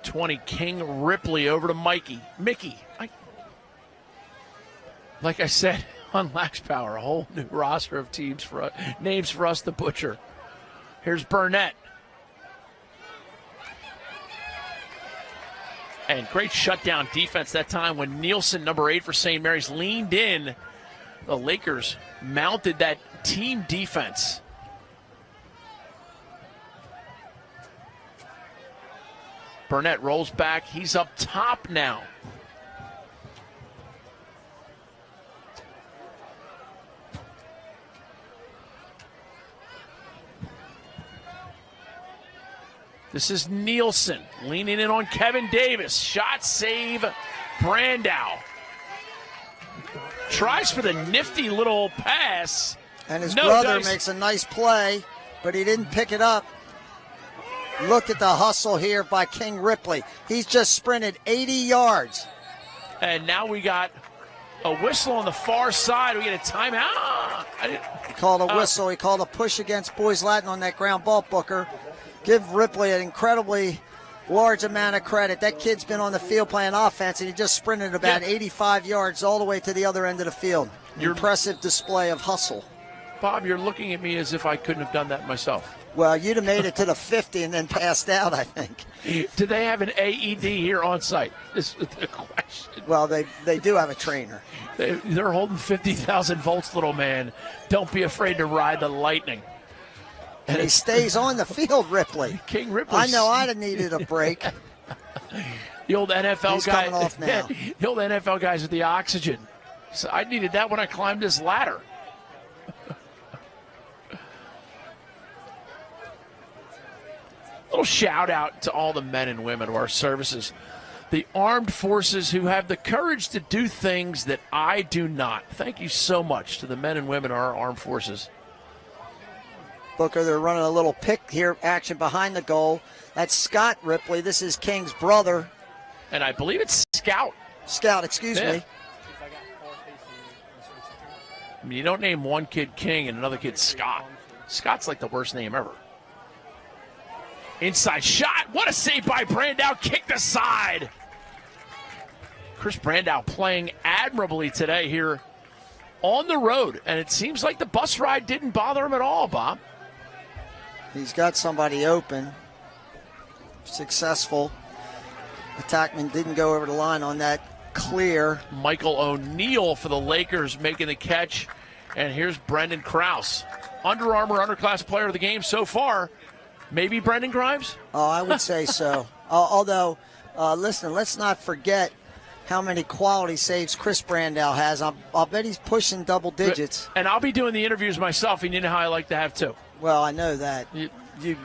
20, King Ripley over to Mickey. Like I said on Lax Power, a whole new roster of names for us to butcher. Here's Burnett. And great shutdown defense that time when Nielsen, number 8 for St. Mary's, leaned in. The Lakers mounted that team defense. Burnett rolls back. He's up top now. This is Nielsen leaning in on Kevin Davis. Shot save, Brandow. Tries for the nifty little pass. And his brother makes a nice play, but he didn't pick it up. Look at the hustle here by King Ripley. He's just sprinted 80 yards. And now we got a whistle on the far side. We get a timeout. He called a whistle. He called a push against Boys Latin on that ground ball, Booker. Give Ripley an incredibly large amount of credit. That kid's been on the field playing offense, and he just sprinted about 85 yards all the way to the other end of the field. Impressive display of hustle. Bob, you're looking at me as if I couldn't have done that myself. Well, you'd have made it to the 50 and then passed out, I think. Do they have an AED here on site? This is the question. Well, they do have a trainer. They're holding 50,000 volts, little man. Don't be afraid to ride the lightning. And he stays on the field, Ripley. King Ripley. I know I'd have needed a break. The old NFL guy. Coming off now. The old NFL guys with the oxygen. So I needed that when I climbed this ladder. Little shout out to all the men and women of our services. The armed forces who have the courage to do things that I do not. Thank you so much to the men and women of our armed forces. Booker, they're running a little pick here, action behind the goal. That's Scott Ripley. This is King's brother. And I believe it's Scout. Scout, excuse me. I mean, you don't name one kid King and another kid Scott. Scott's like the worst name ever. Inside shot. What a save by Brandow. Kicked aside. Chris Brandow playing admirably today here on the road. And it seems like the bus ride didn't bother him at all, Bob. He's got somebody open. Successful. Attackman didn't go over the line on that clear. Michael O'Neill for the Lakers making the catch. And here's Brendan Krause. Under Armour underclass player of the game so far. Maybe Brendan Grimes? Oh, I would say so. Although, listen, let's not forget how many quality saves Chris Brandow has. I'll bet he's pushing double digits. And I'll be doing the interviews myself, and you know how I like to have two. Well, I know that. You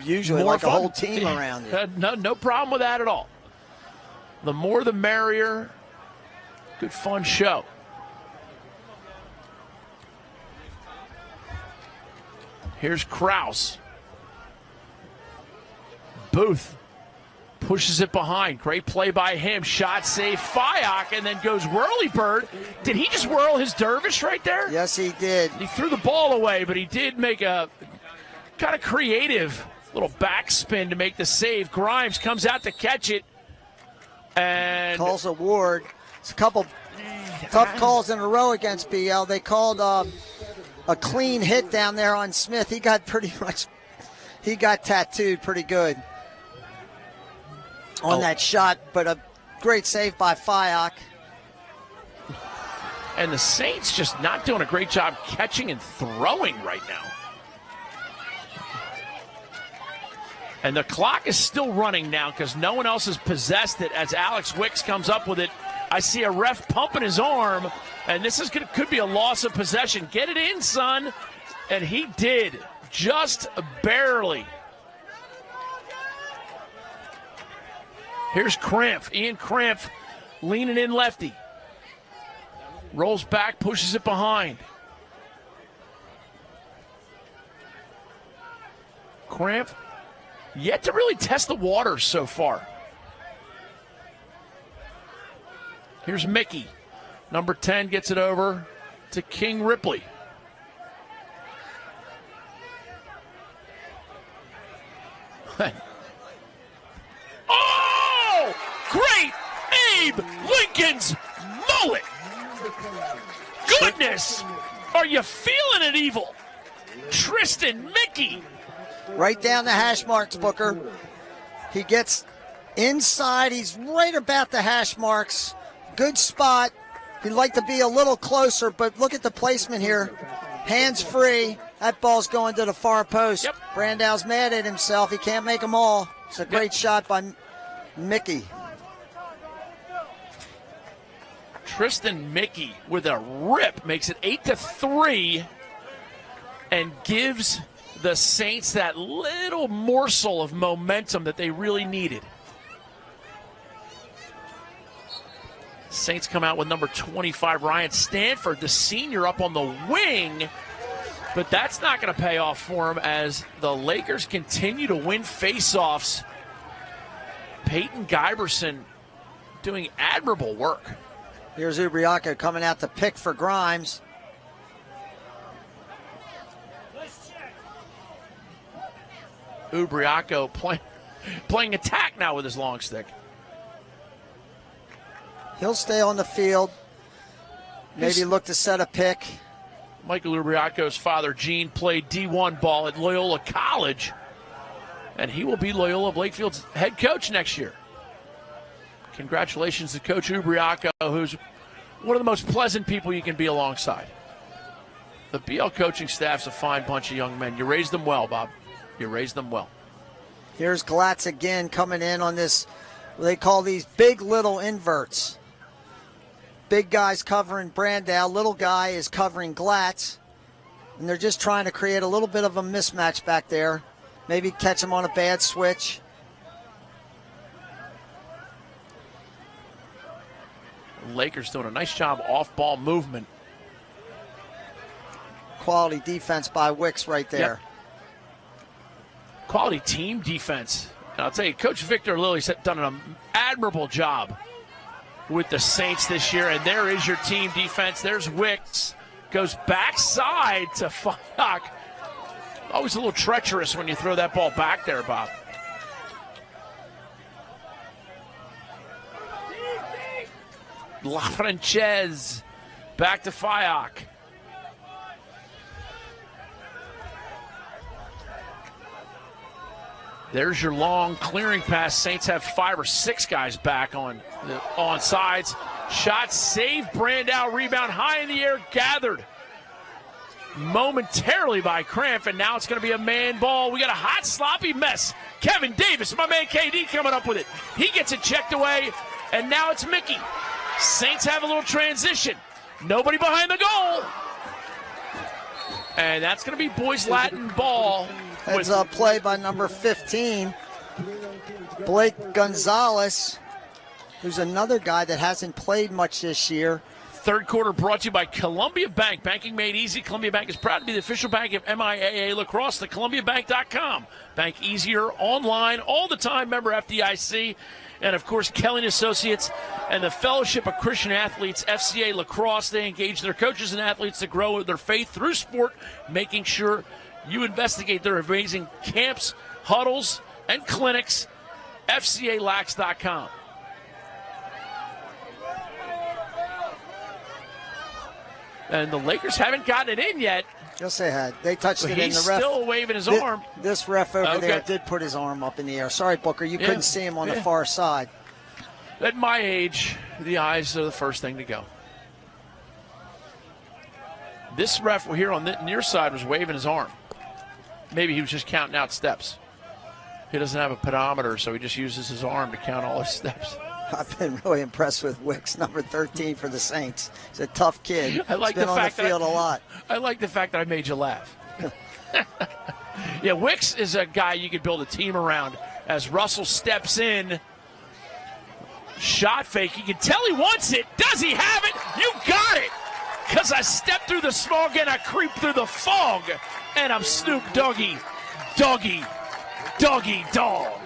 usually like a whole team around you. No problem with that at all. The more the merrier. Good fun show. Here's Krause. Booth pushes it behind. Great play by him. Shot save Fyock, and then goes Whirlybird. Did he just whirl his dervish right there? Yes, he did. He threw the ball away, but he did make a kind of creative little backspin to make the save. Grimes comes out to catch it. And calls a ward. It's a couple tough calls in a row against BL. They called a clean hit down there on Smith. He got tattooed pretty good on that shot, but a great save by Fyock. And the Saints just not doing a great job catching and throwing right now. And the clock is still running now because no one else has possessed it as Alex Wicks comes up with it. I see a ref pumping his arm, and this could be a loss of possession. Get it in, son. And he did, just barely. Here's Krampf. Ian Krampf leaning in lefty. Rolls back, pushes it behind. Krampf yet to really test the waters so far. Here's Mickey. Number 10 gets it over to King Ripley. Oh! Great! Abe Lincoln's mullet! Goodness! Are you feeling it, Evil? Tristan Mickey. Right down the hash marks, Booker. He gets inside. He's right about the hash marks. Good spot. He'd like to be a little closer, but look at the placement here. Hands free. That ball's going to the far post. Yep. Brandow's mad at himself. He can't make them all. It's a great shot by Mickey. Tristan Mickey with a rip makes it 8-3 and gives the Saints that little morsel of momentum that they really needed. Saints come out with number 25, Ryan Stanford, the senior, up on the wing. But that's not going to pay off for him as the Lakers continue to win faceoffs. Peyton Giberson doing admirable work. Here's Ubriaco coming out to pick for Grimes. Ubriaco playing attack now with his long stick. He'll stay on the field. Maybe look to set a pick. Michael Ubriaco's father, Gene, played D1 ball at Loyola College, and he will be Loyola Lakefield's head coach next year. Congratulations to Coach Ubriaco, who's one of the most pleasant people you can be alongside. The BL coaching staff's a fine bunch of young men. You raised them well, Bob. You raised them well. Here's Glatz again coming in on this, they call these big little inverts. Big guy's covering Brandow, little guy is covering Glatz, and they're just trying to create a little bit of a mismatch back there. Maybe catch him on a bad switch. Lakers doing a nice job off-ball movement. Quality defense by Wicks right there. Yep. Quality team defense. And I'll tell you, Coach Victor Lilly's done an admirable job with the Saints this year. And there is your team defense. There's Wicks. Goes backside to Fyock. Always a little treacherous when you throw that ball back there, Bob. LaFrances back to Fyock. There's your long clearing pass. Saints have 5 or 6 guys back on sides. Shot saved. Brandow rebound high in the air, gathered momentarily by Krampf, and now it's going to be a man ball. We got a hot, sloppy mess. Kevin Davis, my man KD, coming up with it. He gets it checked away, and now it's Mickey. Saints have a little transition. Nobody behind the goal. And that's going to be Boys Latin ball. Heads up play by number 15, Blake Gonzalez, who's another guy that hasn't played much this year. Third quarter brought to you by Columbia Bank. Banking made easy. Columbia Bank is proud to be the official bank of MIAA Lacrosse, the ColumbiaBank.com. Bank easier, online, all the time. Member FDIC. And, of course, Kelly & Associates and the Fellowship of Christian Athletes, FCA Lacrosse. They engage their coaches and athletes to grow their faith through sport, making sure you investigate their amazing camps, huddles, and clinics. FCALax.com. And the Lakers haven't gotten it in yet. Yes, they had. They touched it in the ref. He's still waving his arm. This ref over there did put his arm up in the air. Sorry, Booker, you couldn't see him on the far side. At my age, the eyes are the first thing to go. This ref here on the near side was waving his arm. Maybe he was just counting out steps. He doesn't have a pedometer, so he just uses his arm to count all his steps. I've been really impressed with Wicks, number 13 for the Saints. He's a tough kid. I like He's been the fact on the field a lot. I like the fact that I made you laugh. Yeah, Wicks is a guy you could build a team around. As Russell steps in, shot fake. You can tell he wants it. Does he have it? You got it. Because I stepped through the smog and I creeped through the fog. And I'm Snoop Doggy, Doggy, Doggy Dog.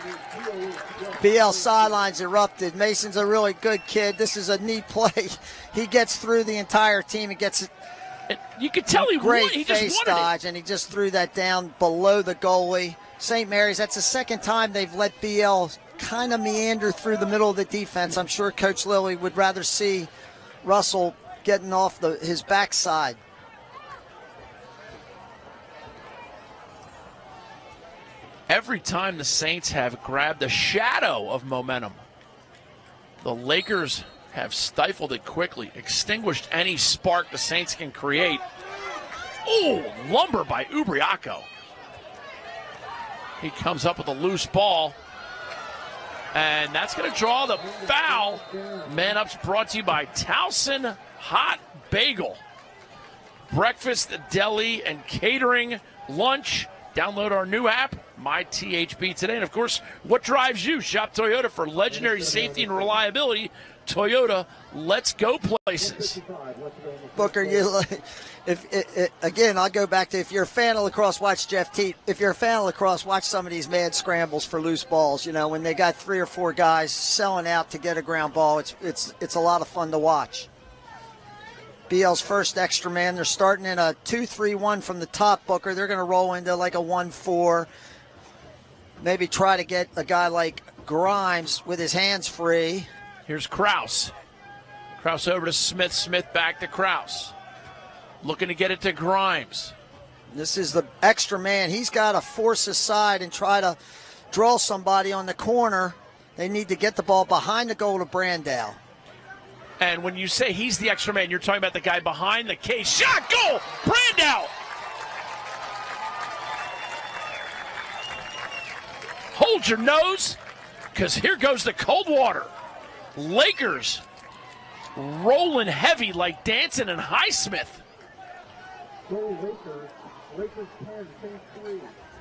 BL sidelines erupted. Mason's a really good kid. This is a neat play. He gets through the entire team and gets it. You could tell he great he face just wanted dodge, and he just threw that down below the goalie. St. Mary's, that's the second time they've let BL kind of meander through the middle of the defense. I'm sure Coach Lilly would rather see Russell getting off his backside. Every time the Saints have grabbed a shadow of momentum, the Lakers have stifled it quickly, extinguished any spark the Saints can create. Oh, lumber by Ubriaco. He comes up with a loose ball, and that's going to draw the foul. Man-ups brought to you by Towson Hot Bagel. Breakfast, deli, and catering, lunch. Download our new app, MyTHB today. And, of course, what drives you? Shop Toyota for legendary safety and reliability. Toyota, let's go places. Booker, again, I'll go back to, if you're a fan of lacrosse, watch Jeff Teat. If you're a fan of lacrosse, watch some of these mad scrambles for loose balls. You know, when they got 3 or 4 guys selling out to get a ground ball, it's a lot of fun to watch. BL's first extra man. They're starting in a 2-3-1 from the top, Booker. They're going to roll into like a 1-4. Maybe try to get a guy like Grimes with his hands free. Here's Krause. Krause over to Smith. Smith back to Krause. Looking to get it to Grimes. This is the extra man. He's got to force aside and try to draw somebody on the corner. They need to get the ball behind the goal to Brandow. And when you say he's the extra man, you're talking about the guy behind the case. Shot, goal, Brandow. Hold your nose, because here goes the cold water. Lakers rolling heavy like Danson and Highsmith.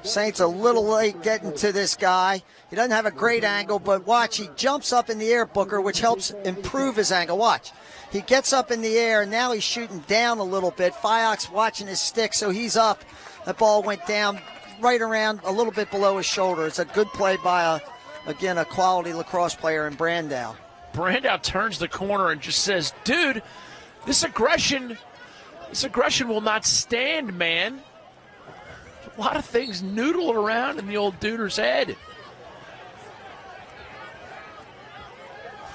Saints a little late getting to this guy. He doesn't have a great angle, but watch, he jumps up in the air, Booker, which helps improve his angle. Watch. He gets up in the air, and now he's shooting down a little bit. Fiok's watching his stick, so he's up. That ball went down right around a little bit below his shoulder. It's a good play by, a quality lacrosse player in Brandow. Brandow turns the corner and just says, dude, this aggression will not stand, man. A lot of things noodle around in the old Duder's head.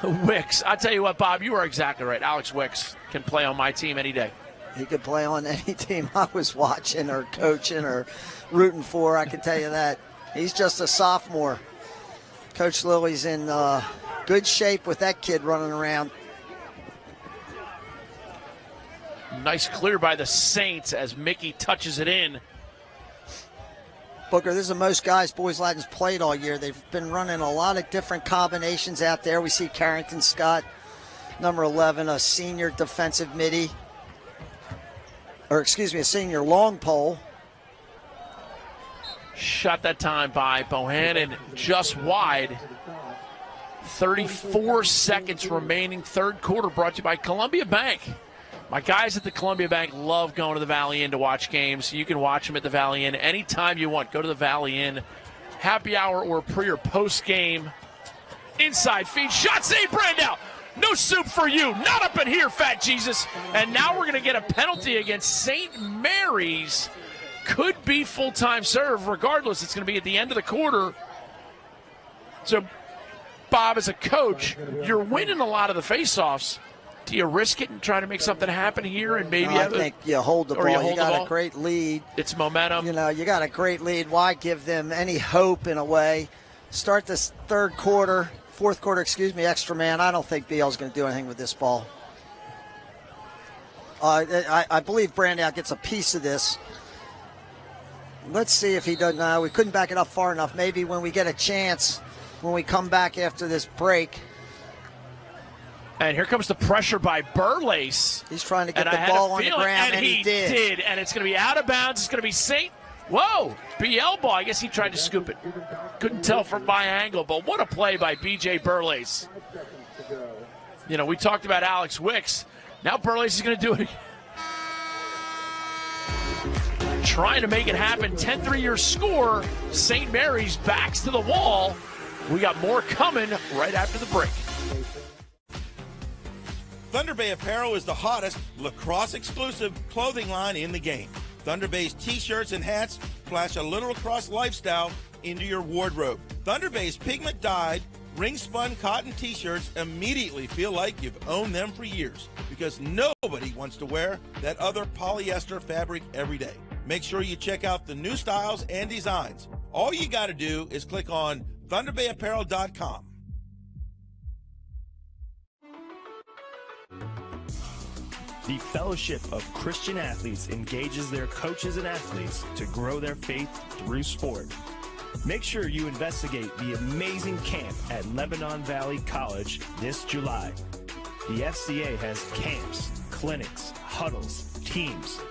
Wicks. I tell you what, Bob, you are exactly right. Alex Wicks can play on my team any day. He could play on any team I was watching or coaching or rooting for, I can tell you that. He's just a sophomore. Coach Lilly's in good shape with that kid running around. Nice clear by the Saints as Mickey touches it in. Booker, this is the most guys Boys Latin's played all year. They've been running a lot of different combinations out there. We see Carrington Scott number 11, a senior defensive midi, or excuse me, a senior long pole. Shot that time by Bohannon just wide. 34 seconds remaining, third quarter, brought to you by Columbia Bank. My guys at the Columbia Bank love going to the Valley Inn to watch games. You can watch them at the Valley Inn anytime you want. Go to the Valley Inn, happy hour or pre or post game. Inside feed, shot saved, Brandow. No soup for you, not up in here, Fat Jesus. And now we're going to get a penalty against St. Mary's. Could be full-time serve. Regardless, it's going to be at the end of the quarter. So, Bob, as a coach, you're winning a lot of the face-offs. Do you risk it and try to make something happen here? And maybe I think you hold the ball. You got a great lead. It's momentum. You got a great lead. Why give them any hope in a way? Start this fourth quarter, extra man. I don't think BL's going to do anything with this ball. I believe Brandow gets a piece of this. Let's see if he does. No, we couldn't back it up far enough. Maybe when we get a chance, when we come back after this break. And here comes the pressure by Burlace. He's trying to get the ball on the ground, and he did. And it's going to be out of bounds. It's going to be St. Whoa, BL ball. I guess he tried to scoop it. Couldn't tell from my angle, but what a play by B.J. Burlace. We talked about Alex Wicks. Now Burlace is going to do it again. Trying to make it happen. 10-3 your score. St. Mary's backs to the wall. We got more coming right after the break. Thunder Bay Apparel is the hottest lacrosse exclusive clothing line in the game. Thunder Bay's t-shirts and hats flash a little lacrosse lifestyle into your wardrobe. Thunder Bay's pigment dyed, ring-spun cotton t-shirts immediately feel like you've owned them for years because nobody wants to wear that other polyester fabric every day. Make sure you check out the new styles and designs. All you got to do is click on ThunderBayApparel.com. The Fellowship of Christian Athletes engages their coaches and athletes to grow their faith through sport. Make sure you investigate the amazing camp at Lebanon Valley College this July. The FCA has camps, clinics, huddles, teams.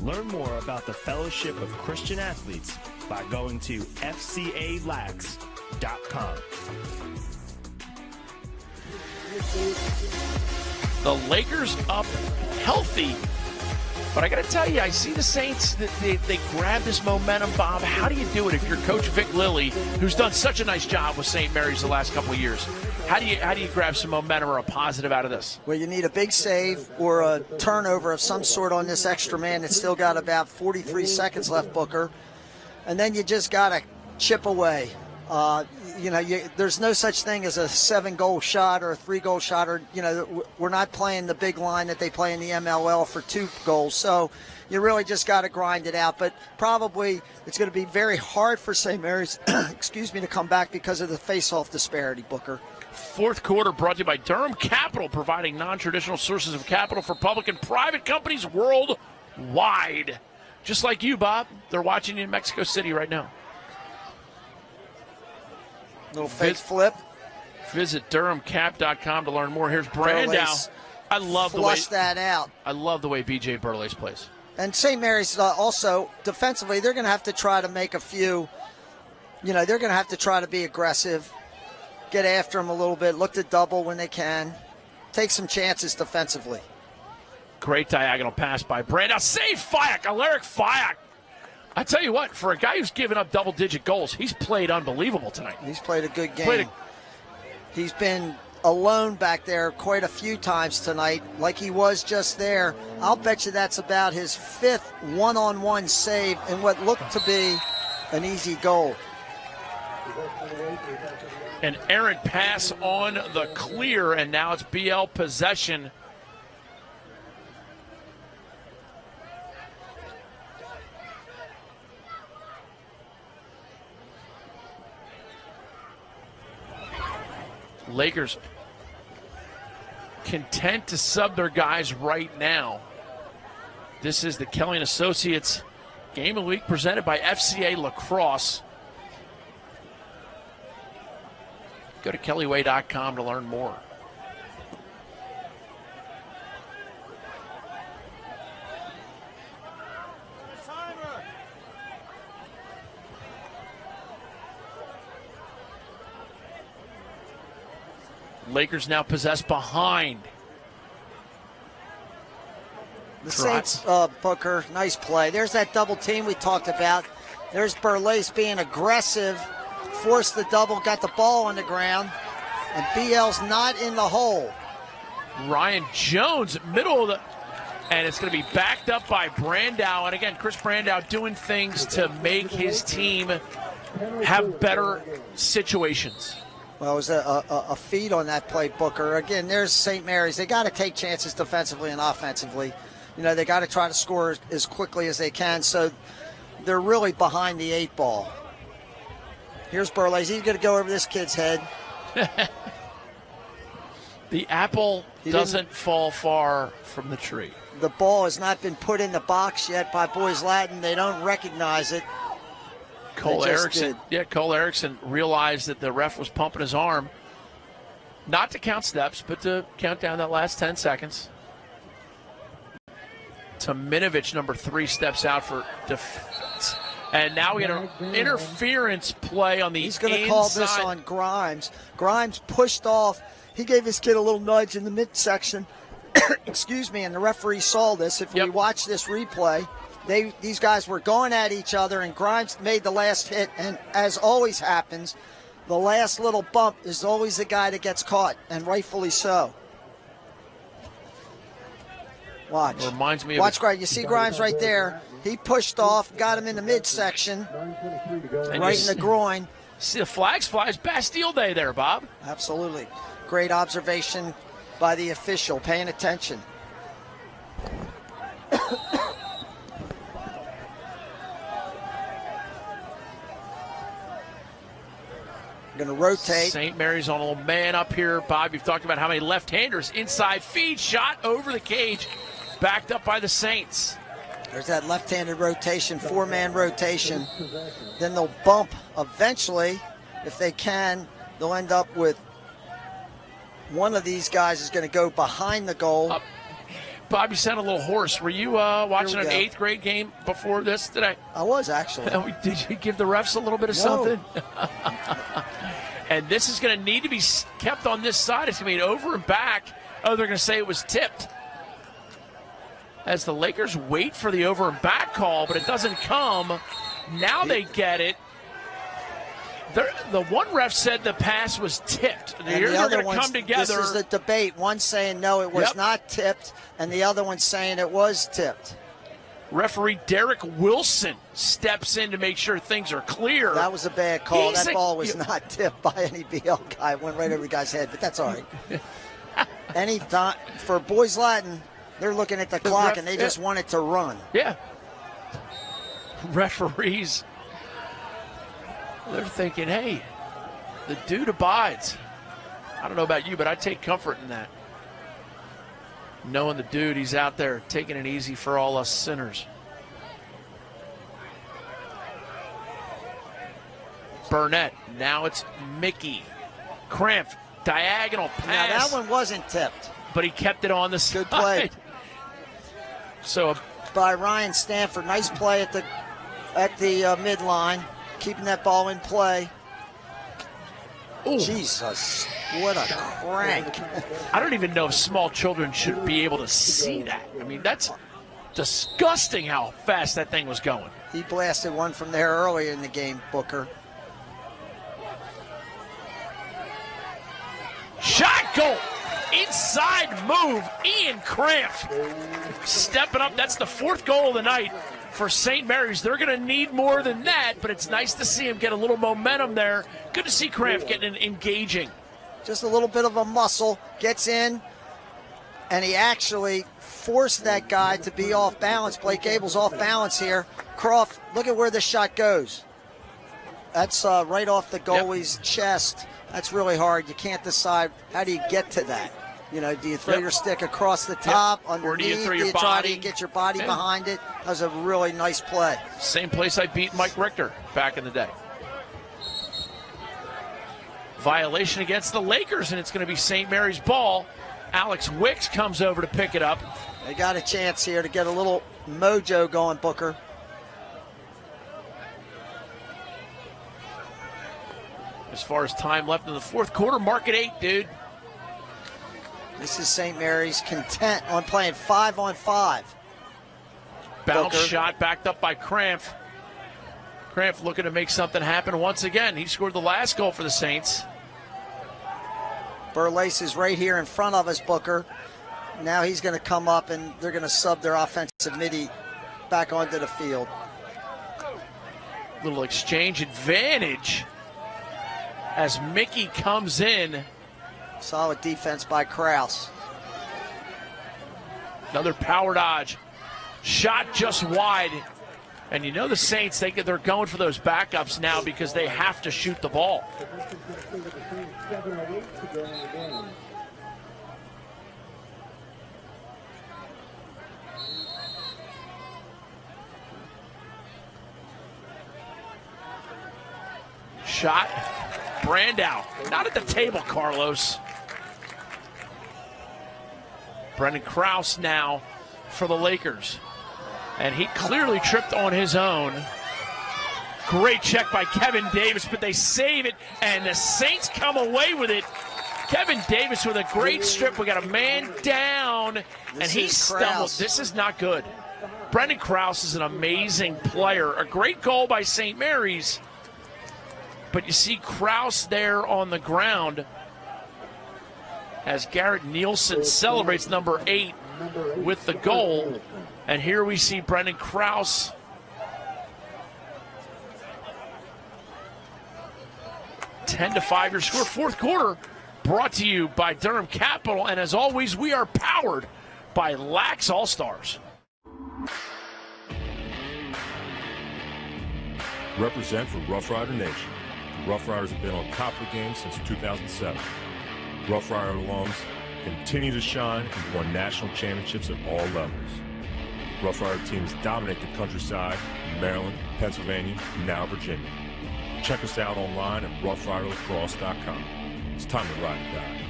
Learn more about the Fellowship of Christian Athletes by going to fcalax.com. The Lakers up healthy. But I got to tell you, I see the Saints, they grab this momentum, Bob. How do you do it if you're Coach Vic Lilly, who's done such a nice job with St. Mary's the last couple of years? How do you grab some momentum or a positive out of this? Well, you need a big save or a turnover of some sort on this extra man. It's still got about 43 seconds left, Booker. And then you just got to chip away. There's no such thing as a 7-goal shot or a 3-goal shot. Or, we're not playing the big line that they play in the MLL for 2 goals. So you really just got to grind it out. But probably it's going to be very hard for St. Mary's, to come back because of the face-off disparity, Booker. Fourth quarter brought to you by Durham Capital, providing non-traditional sources of capital for public and private companies worldwide. Just like you, Bob. They're watching you in Mexico City right now. Little fake flip. Visit DurhamCap.com to learn more. Here's Brandow. I love the way flush that out. I love the way B.J. Burlace plays. And St. Mary's also defensively, they're going to have to try to make a few. They're going to have to try to be aggressive, get after them a little bit, look to double when they can, take some chances defensively. Great diagonal pass by Brandow. Save Fayak, Alaric Fayak. I tell you what, for a guy who's given up double-digit goals, he's played unbelievable tonight. He's played a good game. He's been alone back there quite a few times tonight, like he was just there. I'll bet you that's about his 5th one-on-one save in what looked to be an easy goal. An errant pass on the clear, and now it's BL possession. Lakers content to sub their guys right now. This is the Kelly & Associates Game of the Week presented by FCA Lacrosse. Go to kellyway.com to learn more. Lakers now possessed behind. The Saints, Booker, nice play. There's that double team we talked about. There's Burleigh being aggressive, forced the double, got the ball on the ground, and BL's not in the hole. Ryan Jones, middle of the, and it's going to be backed up by Brandow. And again, Chris Brandow doing things to make his team have better situations. Well, it was a feed on that play, Booker. Again, there's St. Mary's. They got to take chances defensively and offensively. You know, they got to try to score as quickly as they can, so they're really behind the 8 ball. Here's Burleigh. He's going to go over this kid's head. The apple doesn't fall far from the tree. The ball has not been put in the box yet by Boys Latin. They don't recognize it. Cole Erickson realized that the ref was pumping his arm. Not to count steps, but to count down that last 10 seconds. Tominovich, number 3, steps out for defense. And now we get an interference play on the inside. He's going to call this on Grimes. Grimes pushed off. He gave his kid a little nudge in the midsection. Excuse me, and the referee saw this. If we watch this replay, these guys were going at each other, and Grimes made the last hit. And as always happens, the last little bump is always the guy that gets caught, and rightfully so. Watch. It reminds me of Watch Grimes. You see Grimes right there. He pushed off, got him in the midsection, right in the groin. See the flags flies. Bastille Day there, Bob. Absolutely. Great observation by the official, paying attention. Going to rotate. St. Mary's on a little man up here. Bob, you've talked about how many left-handers. Inside feed, shot over the cage. Backed up by the Saints. There's that left-handed rotation, 4-man rotation. Then they'll bump eventually. If they can, they'll end up with one of these guys is going to go behind the goal. Bob, you sound a little hoarse. Were you watching an 8th grade game before this today? I was, actually. Did you give the refs a little bit of something? And this is going to need to be kept on this side. It's going to be over and back. Oh, they're going to say it was tipped. As the Lakers wait for the over and back call, but it doesn't come. Now they get it. The one ref said the pass was tipped. They're going to come together. This is the debate. One saying no, it was not tipped, and the other one saying it was tipped. Referee Derek Wilson steps in to make sure things are clear. That was a bad call. That ball was not tipped by any BL guy. It went right over the guy's head, but that's all right. Any time for Boys Latin, they're looking at the clock and they just want it to run. Yeah. Referees, they're thinking, hey, the dude abides. I don't know about you, but I take comfort in that. Knowing the dude, he's out there taking it easy for all us sinners. Burnett, now it's Mickey. Crampf, diagonal pass. Now that one wasn't tipped. But he kept it on the side. Good play. So by Ryan Stanford, nice play at the midline, keeping that ball in play. Ooh. Jesus, what a crank. I don't even know if small children should be able to see that. I mean, that's disgusting how fast that thing was going. He blasted one from there earlier in the game, Booker. Shot, goal. Inside move, Ian Crampf stepping up. That's the 4th goal of the night for St. Mary's. They're going to need more than that, but it's nice to see him get a little momentum there. Good to see Crampf getting engaging. Just a little bit of a muscle, gets in, and he actually forced that guy to be off balance. Blake Gable's off balance here. Croft, look at where this shot goes. That's right off the goalie's chest. That's really hard. You can't decide how do you get to that. You know, do you throw your stick across the top, underneath? Or do you throw your try body? to get your body behind it? That was a really nice play. Same place I beat Mike Richter back in the day. Violation against the Lakers, and it's going to be St. Mary's ball. Alex Wicks comes over to pick it up. They got a chance here to get a little mojo going, Booker. As far as time left in the 4th quarter, mark at 8, dude. This is St. Mary's content on playing 5-on-5. Bounce Booker. shot backed up by Cramph. Cramph looking to make something happen once again. He scored the last goal for the Saints. Burlace is right here in front of us, Booker. Now he's going to come up, and they're going to sub their offensive midi back onto the field. Little exchange advantage as Mickey comes in. Solid defense by Krause. Another power dodge. Shot just wide. And you know the Saints, they're going for those backups now because they have to shoot the ball. Shot. Brandow. Not at the table, Carlos. Brendan Krause now for the Lakers. And he clearly tripped on his own. Great check by Kevin Davis, but they save it, and the Saints come away with it. Kevin Davis with a great strip. We got a man down, and he stumbled. This is not good. Brendan Krause is an amazing player. A great goal by St. Mary's. But you see Krause there on the ground as Garrett Nielsen celebrates number 8 with the goal. And here we see Brendan Krause. (10-5) your score. Fourth quarter brought to you by Durham Capital. And as always, we are powered by Lax All-Stars. Represent for Rough Rider Nation. The Rough Riders have been on top of the game since 2007. Rough Rider alums continue to shine and won national championships at all levels. Rough Rider teams dominate the countryside in Maryland, Pennsylvania, and now Virginia. Check us out online at roughriderlacrosse.com. It's time to ride or die.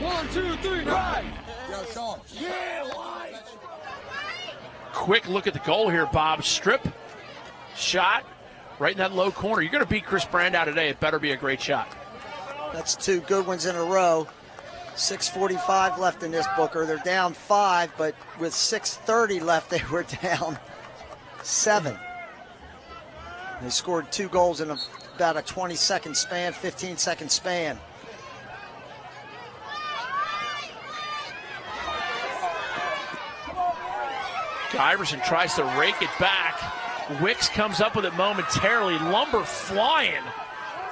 1, 2, 3, ride! Yo, Sean. Yeah, why? Quick look at the goal here, Bob. Strip, shot, right in that low corner. You're going to beat Chris Brandow today. It better be a great shot. That's 2 good ones in a row. 6:45 left in this, Booker. They're down 5, but with 6:30 left, they were down 7. They scored 2 goals in about a 20-second span, 15-second span. Iverson tries to rake it back. Wicks comes up with it momentarily. Lumber flying.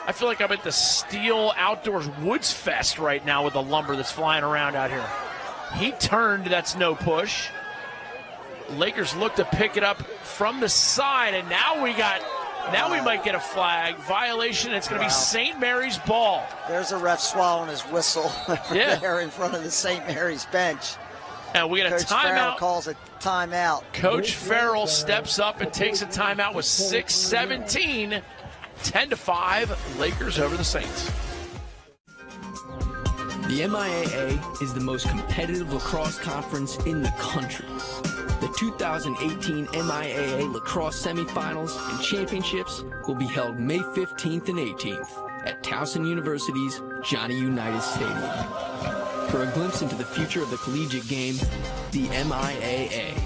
I feel like I'm at the Steel Outdoors Woods Fest right now with the lumber that's flying around out here. He turned, that's no push. Lakers look to pick it up from the side, and now we might get a flag. Violation, it's going to be St. Mary's ball. There's a ref swallowing his whistle there in front of the St. Mary's bench. And we get a Coach timeout. Farrell calls a timeout. Coach Farrell steps up and takes a timeout with 6:17. 10-5, Lakers over the Saints. The MIAA is the most competitive lacrosse conference in the country. The 2018 MIAA Lacrosse Semifinals and Championships will be held May 15th and 18th at Towson University's Johnny Unitas Stadium. For a glimpse into the future of the collegiate game, the MIAA,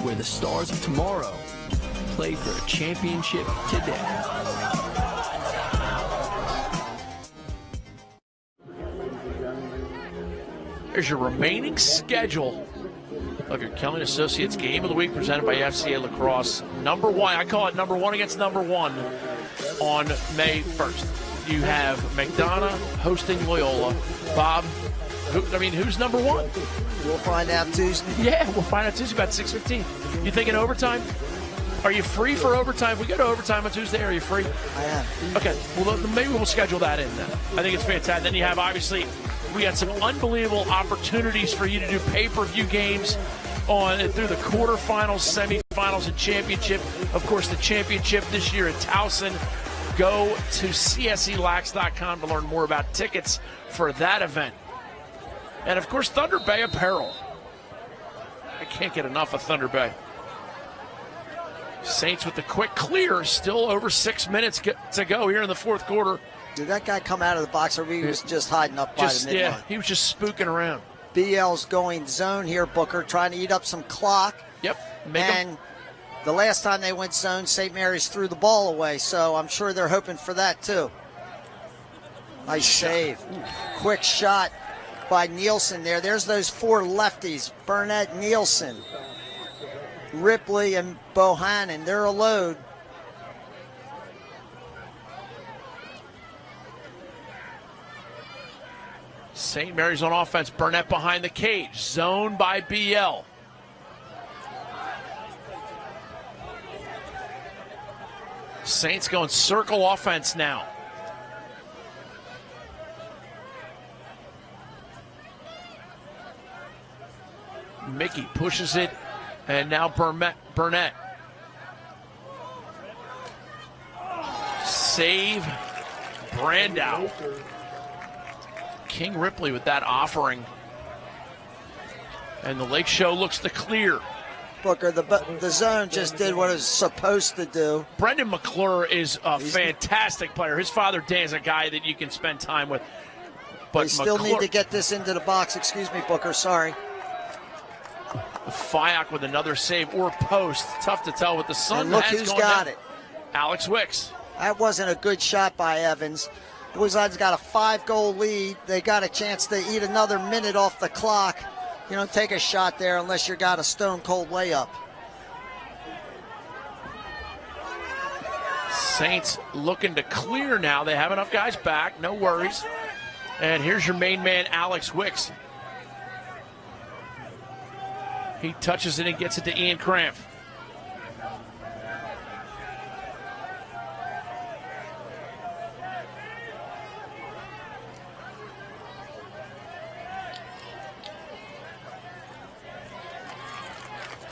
where the stars of tomorrow play for a championship today. Here's your remaining schedule of your Kelly & Associates Game of the Week presented by FCA Lacrosse. Number 1, I call it number 1 against number 1 on May 1st. You have McDonough hosting Loyola. Bob, who's number 1? We'll find out Tuesday. Yeah, we'll find out Tuesday about 6:15. You thinking overtime? Are you free for overtime? If we go to overtime on Tuesday, are you free? I am. Okay, well, maybe we'll schedule that in then. I think it's fantastic. Then you have, obviously, we got some unbelievable opportunities for you to do pay-per-view games through the quarterfinals, semifinals, and championship. Of course, the championship this year at Towson. Go to cselax.com to learn more about tickets for that event. And, of course, Thunder Bay Apparel. I can't get enough of Thunder Bay. Saints with the quick clear, still over 6 minutes to go here in the fourth quarter. Did that guy come out of the box, or he was just hiding up by the midline? Yeah, he was just spooking around. BL's going zone here, Booker, trying to eat up some clock. Yep. The last time they went zone, St. Mary's threw the ball away, so I'm sure they're hoping for that too. Nice save. Quick shot by Nielsen there. There's those 4 lefties, Burnett, Nielsen, Ripley, and Bohannon. They're a load. St. Mary's on offense. Burnett behind the cage. Zone by BL. Saints going circle offense now. Mickey pushes it, and now Burnett. Save Brandow. King Ripley with that offering. And the Lake Show looks to clear. Booker, the zone just did what it was supposed to do. Brendan McClure is a fantastic player. His father, Dan, is a guy that you can spend time with. But they still need to get this into the box. Excuse me, Booker, sorry. Fyock with another save or post. Tough to tell with the sun. And look who's got it. Alex Wicks. That wasn't a good shot by Evans. Bullseye's got a 5-goal lead. They got a chance to eat another minute off the clock. You don't take a shot there unless you got a stone-cold layup. Saints looking to clear now. They have enough guys back. No worries. And here's your main man, Alex Wicks. He touches it and gets it to Ian Cramp.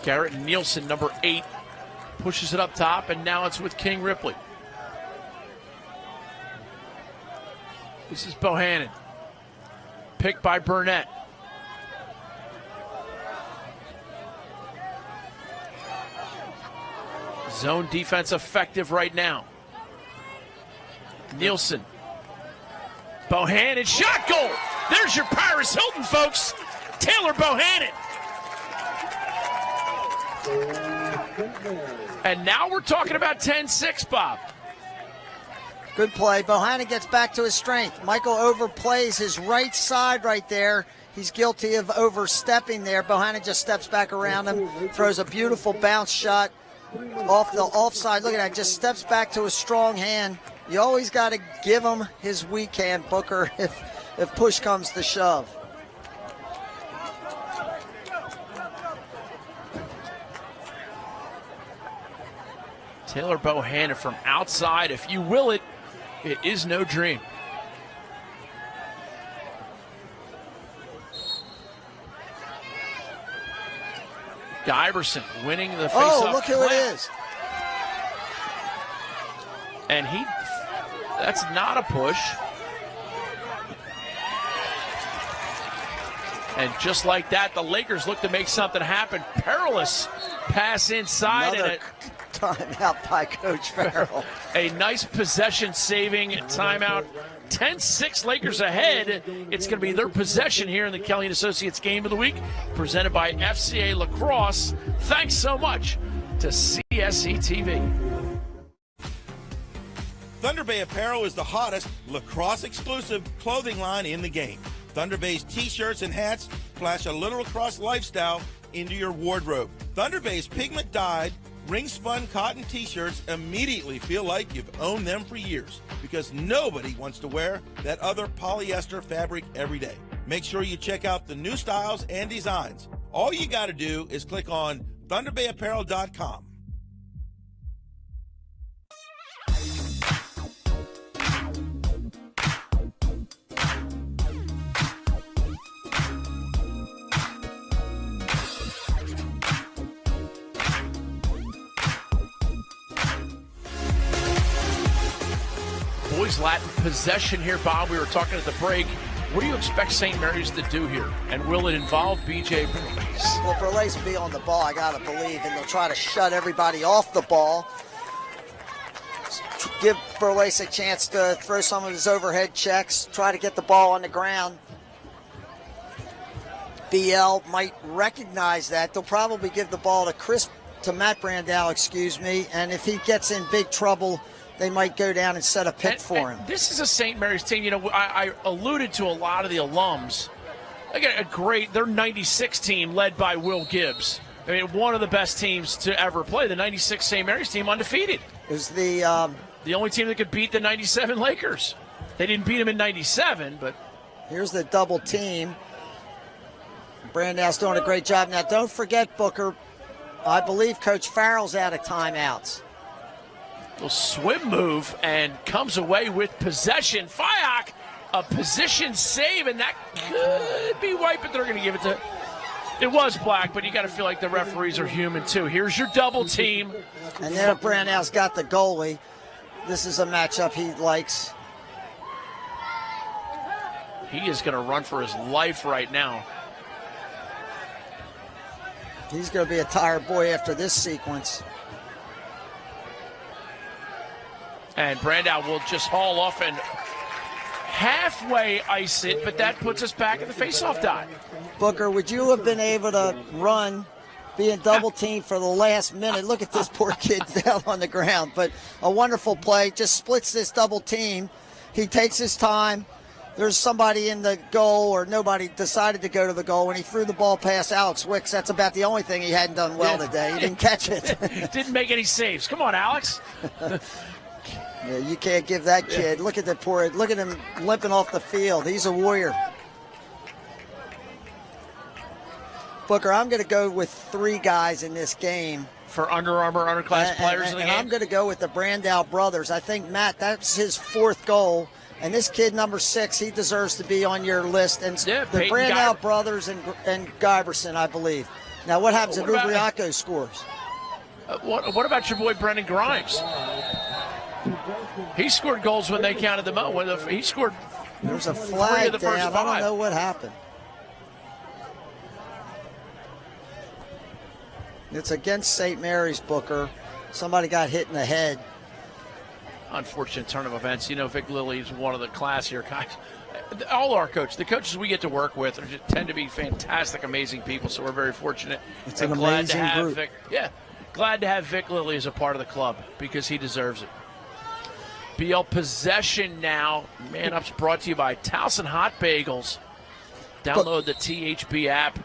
Garrett Nielsen, number 8, pushes it up top, and now it's with King Ripley. This is Bohannon. Picked by Burnett. Zone defense effective right now. Nielsen. Bohannon, shot goal! There's your Paris Hilton, folks. Taylor Bohannon. And now we're talking about 10-6, Bob. Good play. Bohannon gets back to his strength. Michael overplays his right side right there. He's guilty of overstepping there. Bohannon just steps back around him, throws a beautiful bounce shot off the offside. Look at that, just steps back to a strong hand. You always got to give him his weak hand, Booker, if push comes to shove. Taylor Bohannon from outside. If you will it, it is no dream. Iverson winning the face-off. Oh, look who it is. And that's not a push. And just like that, the Lakers look to make something happen. Perilous pass inside. Another timeout by Coach Farrell. A nice possession-saving timeout. 10-6 Lakers ahead. It's going to be their possession here in the Kelly & Associates Game of the Week, presented by FCA Lacrosse. Thanks so much to CSE TV. Thunder Bay Apparel is the hottest lacrosse-exclusive clothing line in the game. Thunder Bay's t-shirts and hats flash a little lacrosse lifestyle into your wardrobe. Thunder Bay's pigment-dyed, ring-spun cotton t-shirts immediately feel like you've owned them for years because nobody wants to wear that other polyester fabric every day. Make sure you check out the new styles and designs. All you got to do is click on ThunderBayApparel.com. Boys Latin possession here, Bob. We were talking at the break. What do you expect St. Mary's to do here? And will it involve B.J. Burleis? Well, Burleis will be on the ball, I got to believe, and they'll try to shut everybody off the ball. Give Burleis a chance to throw some of his overhead checks, try to get the ball on the ground. BL might recognize that. They'll probably give the ball to Matt Brandau, and if he gets in big trouble, they might go down and set a pick for him. This is a St. Mary's team. You know, I alluded to a lot of the alums. They got their 96 team led by Will Gibbs. I mean, one of the best teams to ever play. The 96 St. Mary's team undefeated. It was the only team that could beat the 97 Lakers. They didn't beat them in 97, but... Here's the double team. Brandau's doing a great job. Now, don't forget, Booker, I believe Coach Farrell's out of timeouts. Little swim move and comes away with possession. Fyock, a position save, and that could be white, but they're going to give it to... It was black, but you got to feel like the referees are human, too. Here's your double team. And there Brandau's got the goalie. This is a matchup he likes. He is going to run for his life right now. He's going to be a tired boy after this sequence. And Brandau will just haul off and halfway ice it, but that puts us back in the faceoff dot. Booker, would you have been able to run, being double teamed for the last minute? Look at this poor kid down on the ground. But a wonderful play, just splits this double team. He takes his time. There's somebody in the goal, or nobody decided to go to the goal. When he threw the ball past Alex Wicks, that's about the only thing he hadn't done well today. He didn't catch it. Didn't make any saves. Come on, Alex. Yeah, you can't give that kid. Look at look at him limping off the field. He's a warrior. Booker, I'm going to go with 3 guys in this game. For Under Armour underclass players in the game? I'm going to go with the Brandau brothers. I think, Matt, that's his 4th goal. And this kid, number 6, he deserves to be on your list. And the Brandau brothers and Giberson, I believe. Now, what happens if Ubriaco scores? What about your boy Brendan Grimes? He scored goals when they counted them up. He scored. There's a flag the down. first 5. I don't know what happened. It's against St. Mary's, Booker. Somebody got hit in the head. Unfortunate turn of events. You know, Vic Lilly is one of the classier guys. All our coaches, the coaches we get to work with, tend to be fantastic, amazing people. So we're very fortunate. It's an amazing group. Glad to have Vic Lilly as a part of the club because he deserves it. BL possession now. Man Up's brought to you by Towson Hot Bagels. Download the THB app.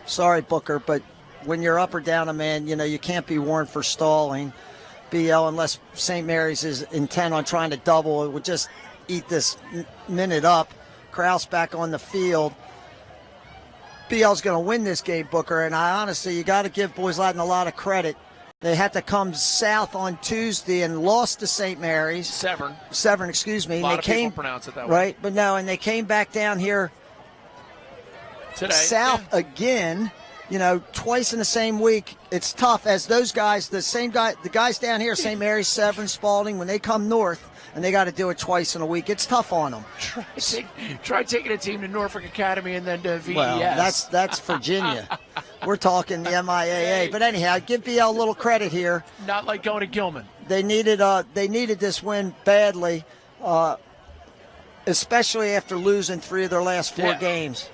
Sorry, Booker, but when you're up or down a man, you know, you can't be warned for stalling. BL, unless St. Mary's is intent on trying to double, it would just eat this minute up. Kraus back on the field. BL's going to win this game, Booker, and I honestly, you got to give Boys Latin a lot of credit. They had to come south on Tuesday and lost to St. Mary's. Severn, excuse me. A lot of people pronounce it that way. Right, but no, and they came back down here today. South again, you know, twice in the same week. It's tough as those guys, the guys down here, St. Mary's, Severn, Spalding, when they come north and they got to do it twice in a week, it's tough on them. Try taking a team to Norfolk Academy and then to VES. Well, that's Virginia. We're talking the MIAA. But anyhow, give BL a little credit here. Not like going to Gilman. They needed this win badly, especially after losing 3 of their last 4 games.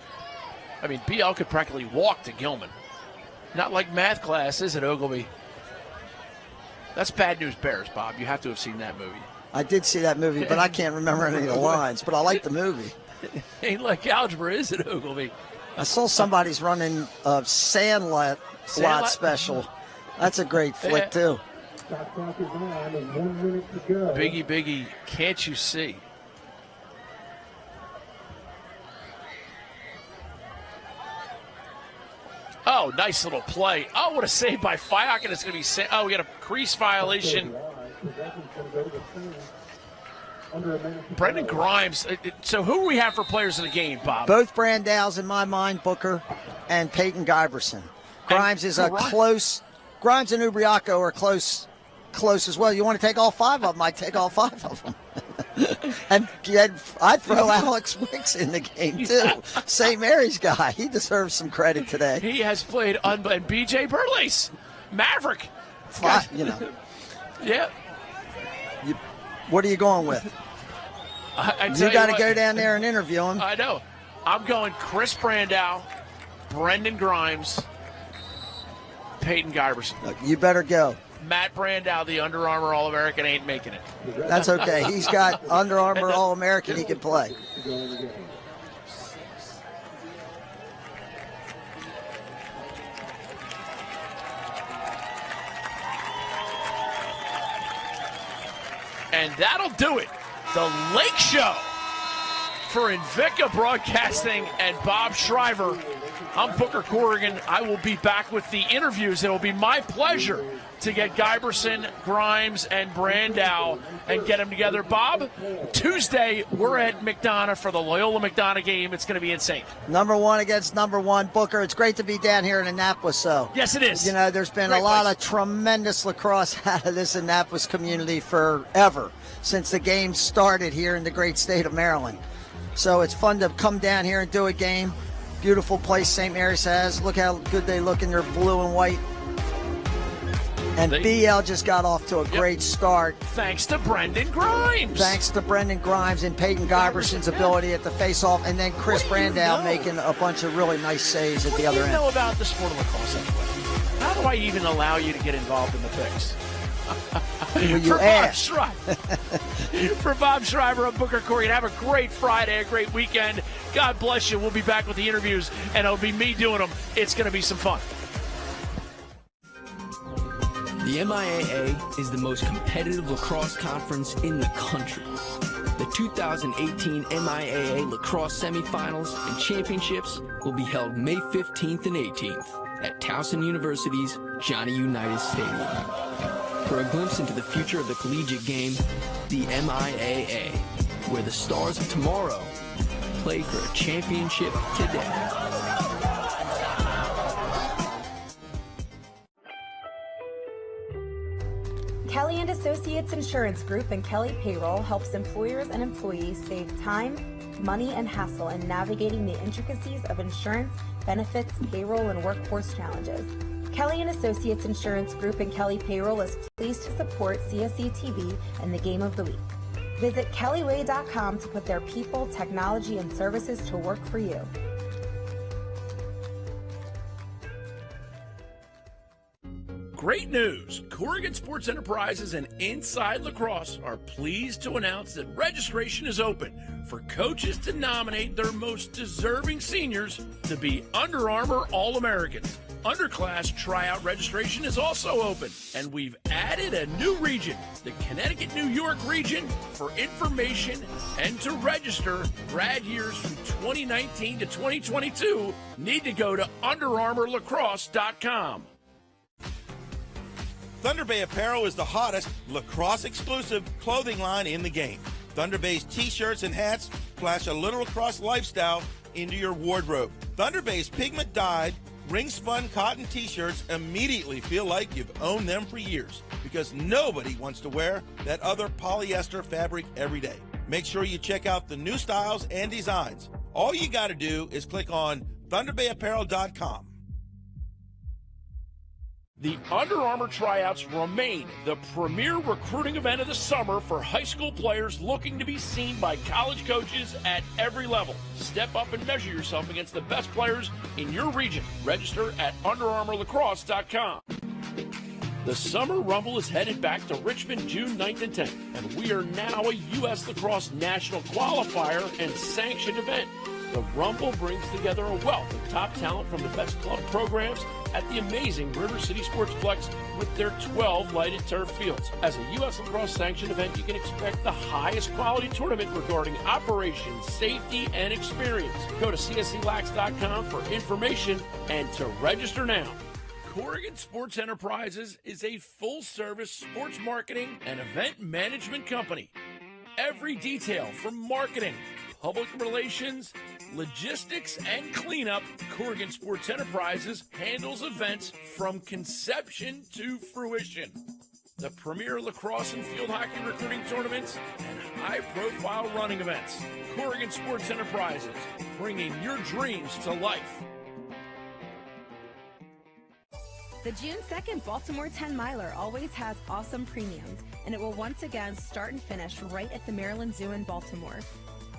I mean, BL could practically walk to Gilman. Not like math classes at Ogilvy. That's Bad News Bears, Bob. You have to have seen that movie. I did see that movie, but I can't remember any of the lines. But I like the movie. Ain't like algebra, is it, Ogilvy? I saw somebody's running a Sandlot special. That's a great flick, too. Biggie, can't you see? Oh, nice little play. Oh, what a save by Fyock, and it's going to be we got a crease violation. Brendan Grimes. So who do we have for players in the game, Bob? Both Brandaus in my mind, Booker and Peyton Giberson. Grimes is a close. Grimes and Ubriaco are close as well. You want to take all 5 of them? I'd take all 5 of them. And I'd throw Alex Wicks in the game, too. St. Mary's guy. He deserves some credit today. He has played and BJ Burleys, Maverick. You know. Yeah. What are you going with? You got to go down there and interview him. I know. I'm going Chris Brandow, Brendan Grimes, Peyton Giberson. You better go. Matt Brandow, the Under Armour All-American, ain't making it. That's okay. He's got Under Armour All-American. He can play. And that'll do it. The Lake Show for Invicta Broadcasting and Bob Shriver. I'm Booker Corrigan. I will be back with the interviews. It'll be my pleasure to get Giberson, Grimes, and Brandow and get them together. Bob, Tuesday, we're at McDonough for the Loyola McDonough game. It's going to be insane. Number 1 against number 1. Booker, it's great to be down here in Annapolis, though. Yes, it is. You know, there's been a lot of tremendous lacrosse out of this Annapolis community forever, since the game started here in the great state of Maryland. So it's fun to come down here and do a game. Beautiful place St. Mary's has. Look how good they look in their blue and white. And BL just got off to a great start. Thanks to Brendan Grimes. Thanks to Brendan Grimes and Peyton Giberson's ability at the face-off, and then Chris Brandow making a bunch of really nice saves at the other end. What do you know about the sport of lacrosse anyway? How do I even allow you to get involved in the picks? For Bob Shriver, I'm Booker Corrigan. Have a great Friday, a great weekend. God bless you. We'll be back with the interviews, and it'll be me doing them. It's going to be some fun. The MIAA is the most competitive lacrosse conference in the country. The 2018 MIAA lacrosse semifinals and championships will be held May 15th and 18th at Towson University's Johnny Unitas Stadium. For a glimpse into the future of the collegiate game, the MIAA, where the stars of tomorrow play for a championship today. Kelly & Associates Insurance Group and Kelly Payroll helps employers and employees save time, money, and hassle in navigating the intricacies of insurance, benefits, payroll, and workforce challenges. Kelly & Associates Insurance Group and Kelly Payroll is pleased to support CSE TV and the Game of the Week. Visit kellyway.com to put their people, technology, and services to work for you. Great news! Corrigan Sports Enterprises and Inside Lacrosse are pleased to announce that registration is open for coaches to nominate their most deserving seniors to be Under Armour All-Americans. Underclass tryout registration is also open, and we've added a new region, the Connecticut-New York region, for information and to register. Grad years from 2019 to 2022 need to go to UnderArmourLacrosse.com. Thunder Bay Apparel is the hottest lacrosse-exclusive clothing line in the game. Thunder Bay's t-shirts and hats flash a little lacrosse lifestyle into your wardrobe. Thunder Bay's pigment-dyed, ring-spun cotton t-shirts immediately feel like you've owned them for years, because nobody wants to wear that other polyester fabric every day. Make sure you check out the new styles and designs. All you got to do is click on ThunderBayApparel.com. The Under Armour tryouts remain the premier recruiting event of the summer for high school players looking to be seen by college coaches at every level. Step up and measure yourself against the best players in your region. Register at UnderArmourLacrosse.com. The Summer Rumble is headed back to Richmond June 9th and 10th, and we are now a U.S. Lacrosse National Qualifier and sanctioned event. The Rumble brings together a wealth of top talent from the best club programs at the amazing River City Sportsplex with their 12 lighted turf fields. As a U.S. Lacrosse sanctioned event, you can expect the highest quality tournament regarding operations, safety, and experience. Go to cselax.com for information and to register now. Corrigan Sports Enterprises is a full-service sports marketing and event management company. Every detail from marketing, public relations, logistics, and cleanup, Corrigan Sports Enterprises handles events from conception to fruition. The premier lacrosse and field hockey recruiting tournaments and high-profile running events. Corrigan Sports Enterprises, bringing your dreams to life. The June 2nd Baltimore 10 Miler always has awesome premiums, and it will once again start and finish right at the Maryland Zoo in Baltimore.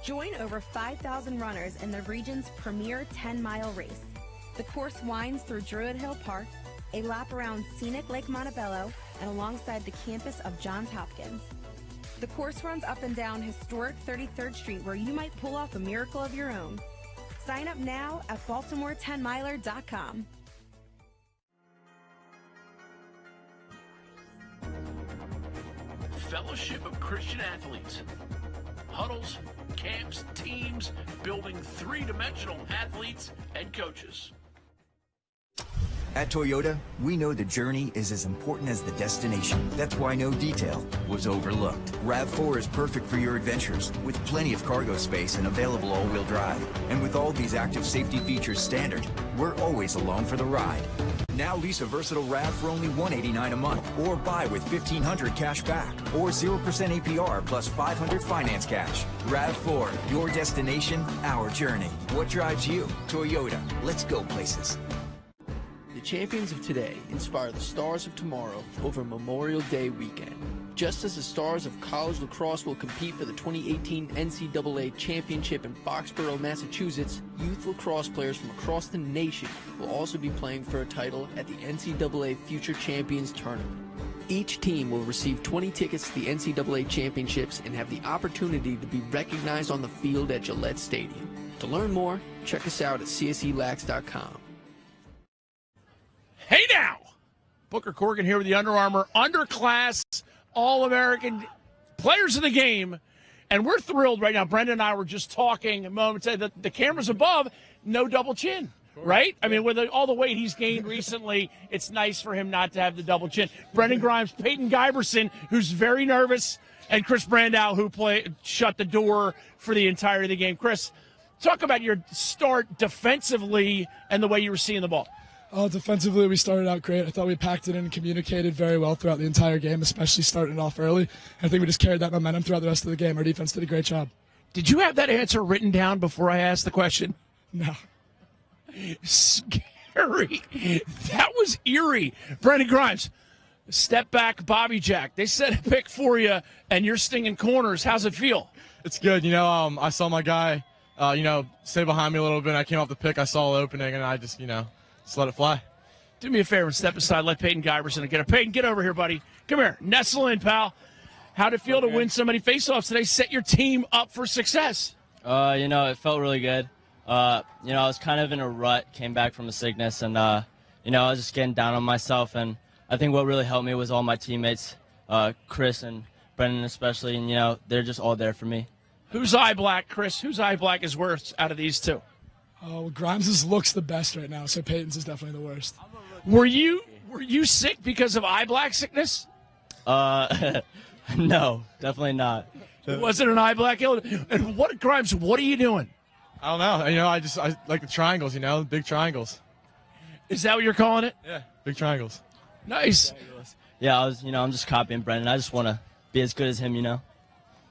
Join over 5,000 runners in the region's premier 10-mile race. The course winds through Druid Hill Park, a lap around scenic Lake Montebello, and alongside the campus of Johns Hopkins. The course runs up and down historic 33rd Street, where you might pull off a miracle of your own. Sign up now at baltimore10miler.com. Fellowship of Christian Athletes. Huddles, camps, teams, building three-dimensional athletes and coaches. At Toyota, we know the journey is as important as the destination. That's why no detail was overlooked. RAV4 is perfect for your adventures, with plenty of cargo space and available all-wheel drive. And with all these active safety features standard, we're always along for the ride. Now lease a versatile RAV for only $189 a month, or buy with $1,500 cash back, or 0% APR plus $500 finance cash. RAV4, your destination, our journey. What drives you? Toyota. Let's go places. The champions of today inspire the stars of tomorrow over Memorial Day weekend. Just as the stars of college lacrosse will compete for the 2018 NCAA Championship in Foxborough, Massachusetts, youth lacrosse players from across the nation will also be playing for a title at the NCAA Future Champions Tournament. Each team will receive 20 tickets to the NCAA Championships and have the opportunity to be recognized on the field at Gillette Stadium. To learn more, check us out at cselax.com. Hey now! Booker Corrigan here with the Under Armour Underclass All-American Players of the Game. And we're thrilled right now. Brendan and I were just talking a moment ago. The camera's above, no double chin, right? I mean, with all the weight he's gained recently, it's nice for him not to have the double chin. Brendan Grimes, Peyton Giberson, who's very nervous, and Chris Brandow, who shut the door for the entirety of the game. Chris, talk about your start defensively and the way you were seeing the ball. Defensively, we started out great. I thought we packed it in and communicated very well throughout the entire game, especially starting off early. I think we just carried that momentum throughout the rest of the game. Our defense did a great job. Did you have that answer written down before I asked the question? No. Scary. That was eerie. Brendan Grimes, step back, Bobby Jack. They set a pick for you, and you're stinging corners. How's it feel? It's good. I saw my guy, stay behind me a little bit. I came off the pick. I saw the opening, and I just let it fly. Do me a favor and step aside. Let Peyton Giberson get it. Peyton, get over here, buddy. Come here. Nestle in, pal. How'd it feel to win so many faceoffs today? Set your team up for success. It felt really good. I was kind of in a rut, came back from a sickness, and, I was just getting down on myself. And I think what really helped me was all my teammates, Chris and Brendan especially, and, they're just all there for me. Who's eye black, Chris? Whose eye black is worse out of these two? Grimes' looks the best right now, so Peyton's is definitely the worst. Were you sick because of eye black sickness? No, definitely not. Was it an eye black illness? And Grimes, what are you doing? I don't know. I like the triangles, big triangles. Is that what you're calling it? Yeah, big triangles. Nice. Yeah, I'm just copying Brendan. I just want to be as good as him,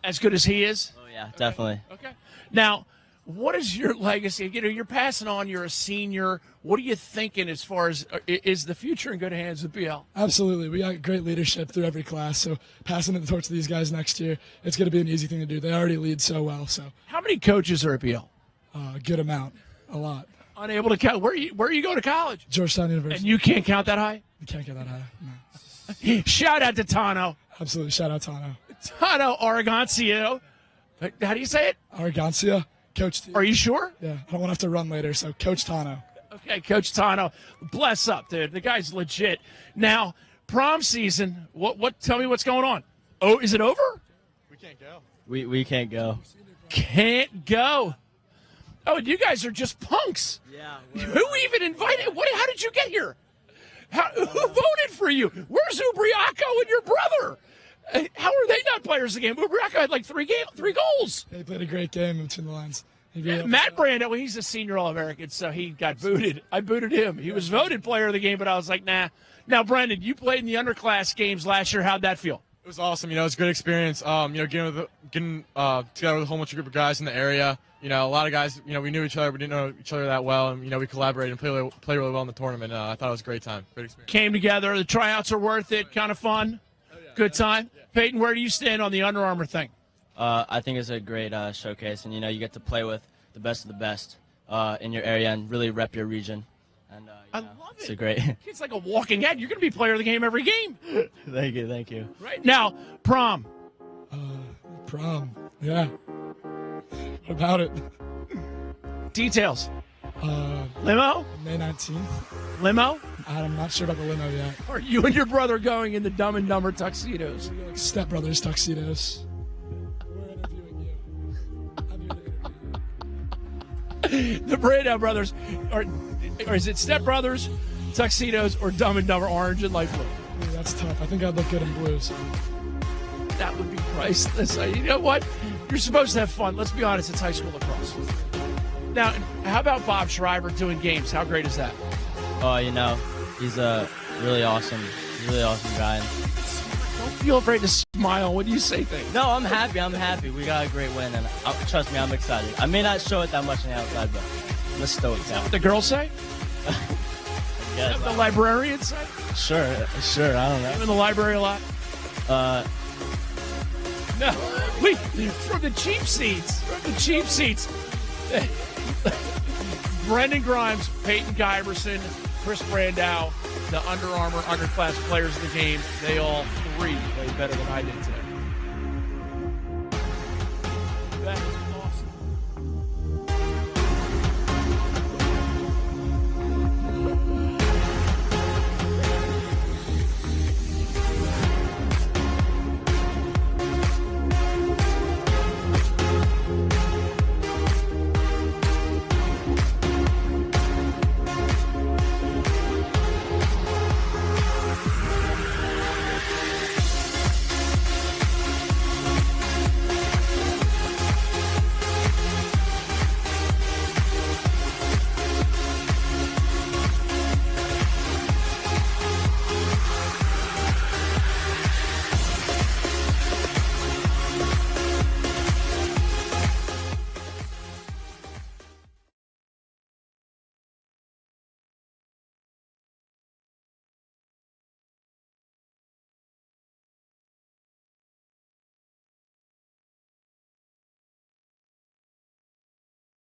As good as he is? Oh, yeah, definitely. Okay. Now, what is your legacy? You're passing on. You're a senior. What are you thinking as far as is the future in good hands with BL? Absolutely. We got great leadership through every class, so passing the torch to these guys next year, it's going to be an easy thing to do. They already lead so well. So how many coaches are at BL? A good amount. A lot. Unable to count. Where are you going to college? Georgetown University. And you can't count that high? You can't get that high, no. Shout out to Tano. Absolutely. Shout out Tano. Tano Argancio. How do you say it? Argancio. Coach T. Are you sure? Yeah, I don't want to have to run later, so Coach Tano. Okay, Coach Tano. Bless up, dude. The guy's legit. Now, prom season, tell me what's going on. Oh, is it over? We can't go. We can't go. Can't go. Oh, you guys are just punks. Yeah. Who even invited? How did you get here? Who voted for you? Where's Ubriaco and your brother? How are they not players of the game? Ubriaco had like three goals. They played a great game between the lines. Matt Brando, he's a senior All-American, so he got booted. I booted him. He was voted player of the game, but I was like, nah. Now, Brendan, you played in the underclass games last year. How'd that feel? It was awesome. It was a great experience. Getting together with a whole bunch of group of guys in the area. A lot of guys, we knew each other, but didn't know each other that well. And, we collaborated and played really well in the tournament. I thought it was a great time. Great experience. Came together. The tryouts are worth it. Kind of fun. Good time. Yeah. Peyton, where do you stand on the Under Armour thing? I think it's a great showcase, and you get to play with the best of the best in your area and really rep your region. And I love it. It's a great. It's like a walking ad. You're going to be player of the game every game. Thank you. Right now, prom. Prom. Yeah. What about it? Details. Limo? May 19th. Limo? I'm not sure about the limo yet. Are you and your brother going in the Dumb and Dumber tuxedos? Like stepbrothers tuxedos. We're interviewing you. I'm here to interview you. The Brando brothers, or is it Step Brothers, tuxedos, or Dumb and Dumber orange and light blue? Ooh, that's tough. I think I'd look good in blue. So. That would be priceless. You know what? You're supposed to have fun. Let's be honest, it's high school lacrosse. Now, how about Bob Shriver doing games? How great is that? Oh, he's a really awesome guy. Don't feel afraid to smile when you say things. No, I'm happy. We got a great win, and trust me, I'm excited. I may not show it that much on the outside, but I'm stoked. Is that what the girls say? Yeah, the librarians say? Sure. I don't know. You in the library a lot? No. From the cheap seats. Brendan Grimes, Peyton Giverson, Chris Brandow, the Under Armour underclass players of the game, they all three played better than I did today.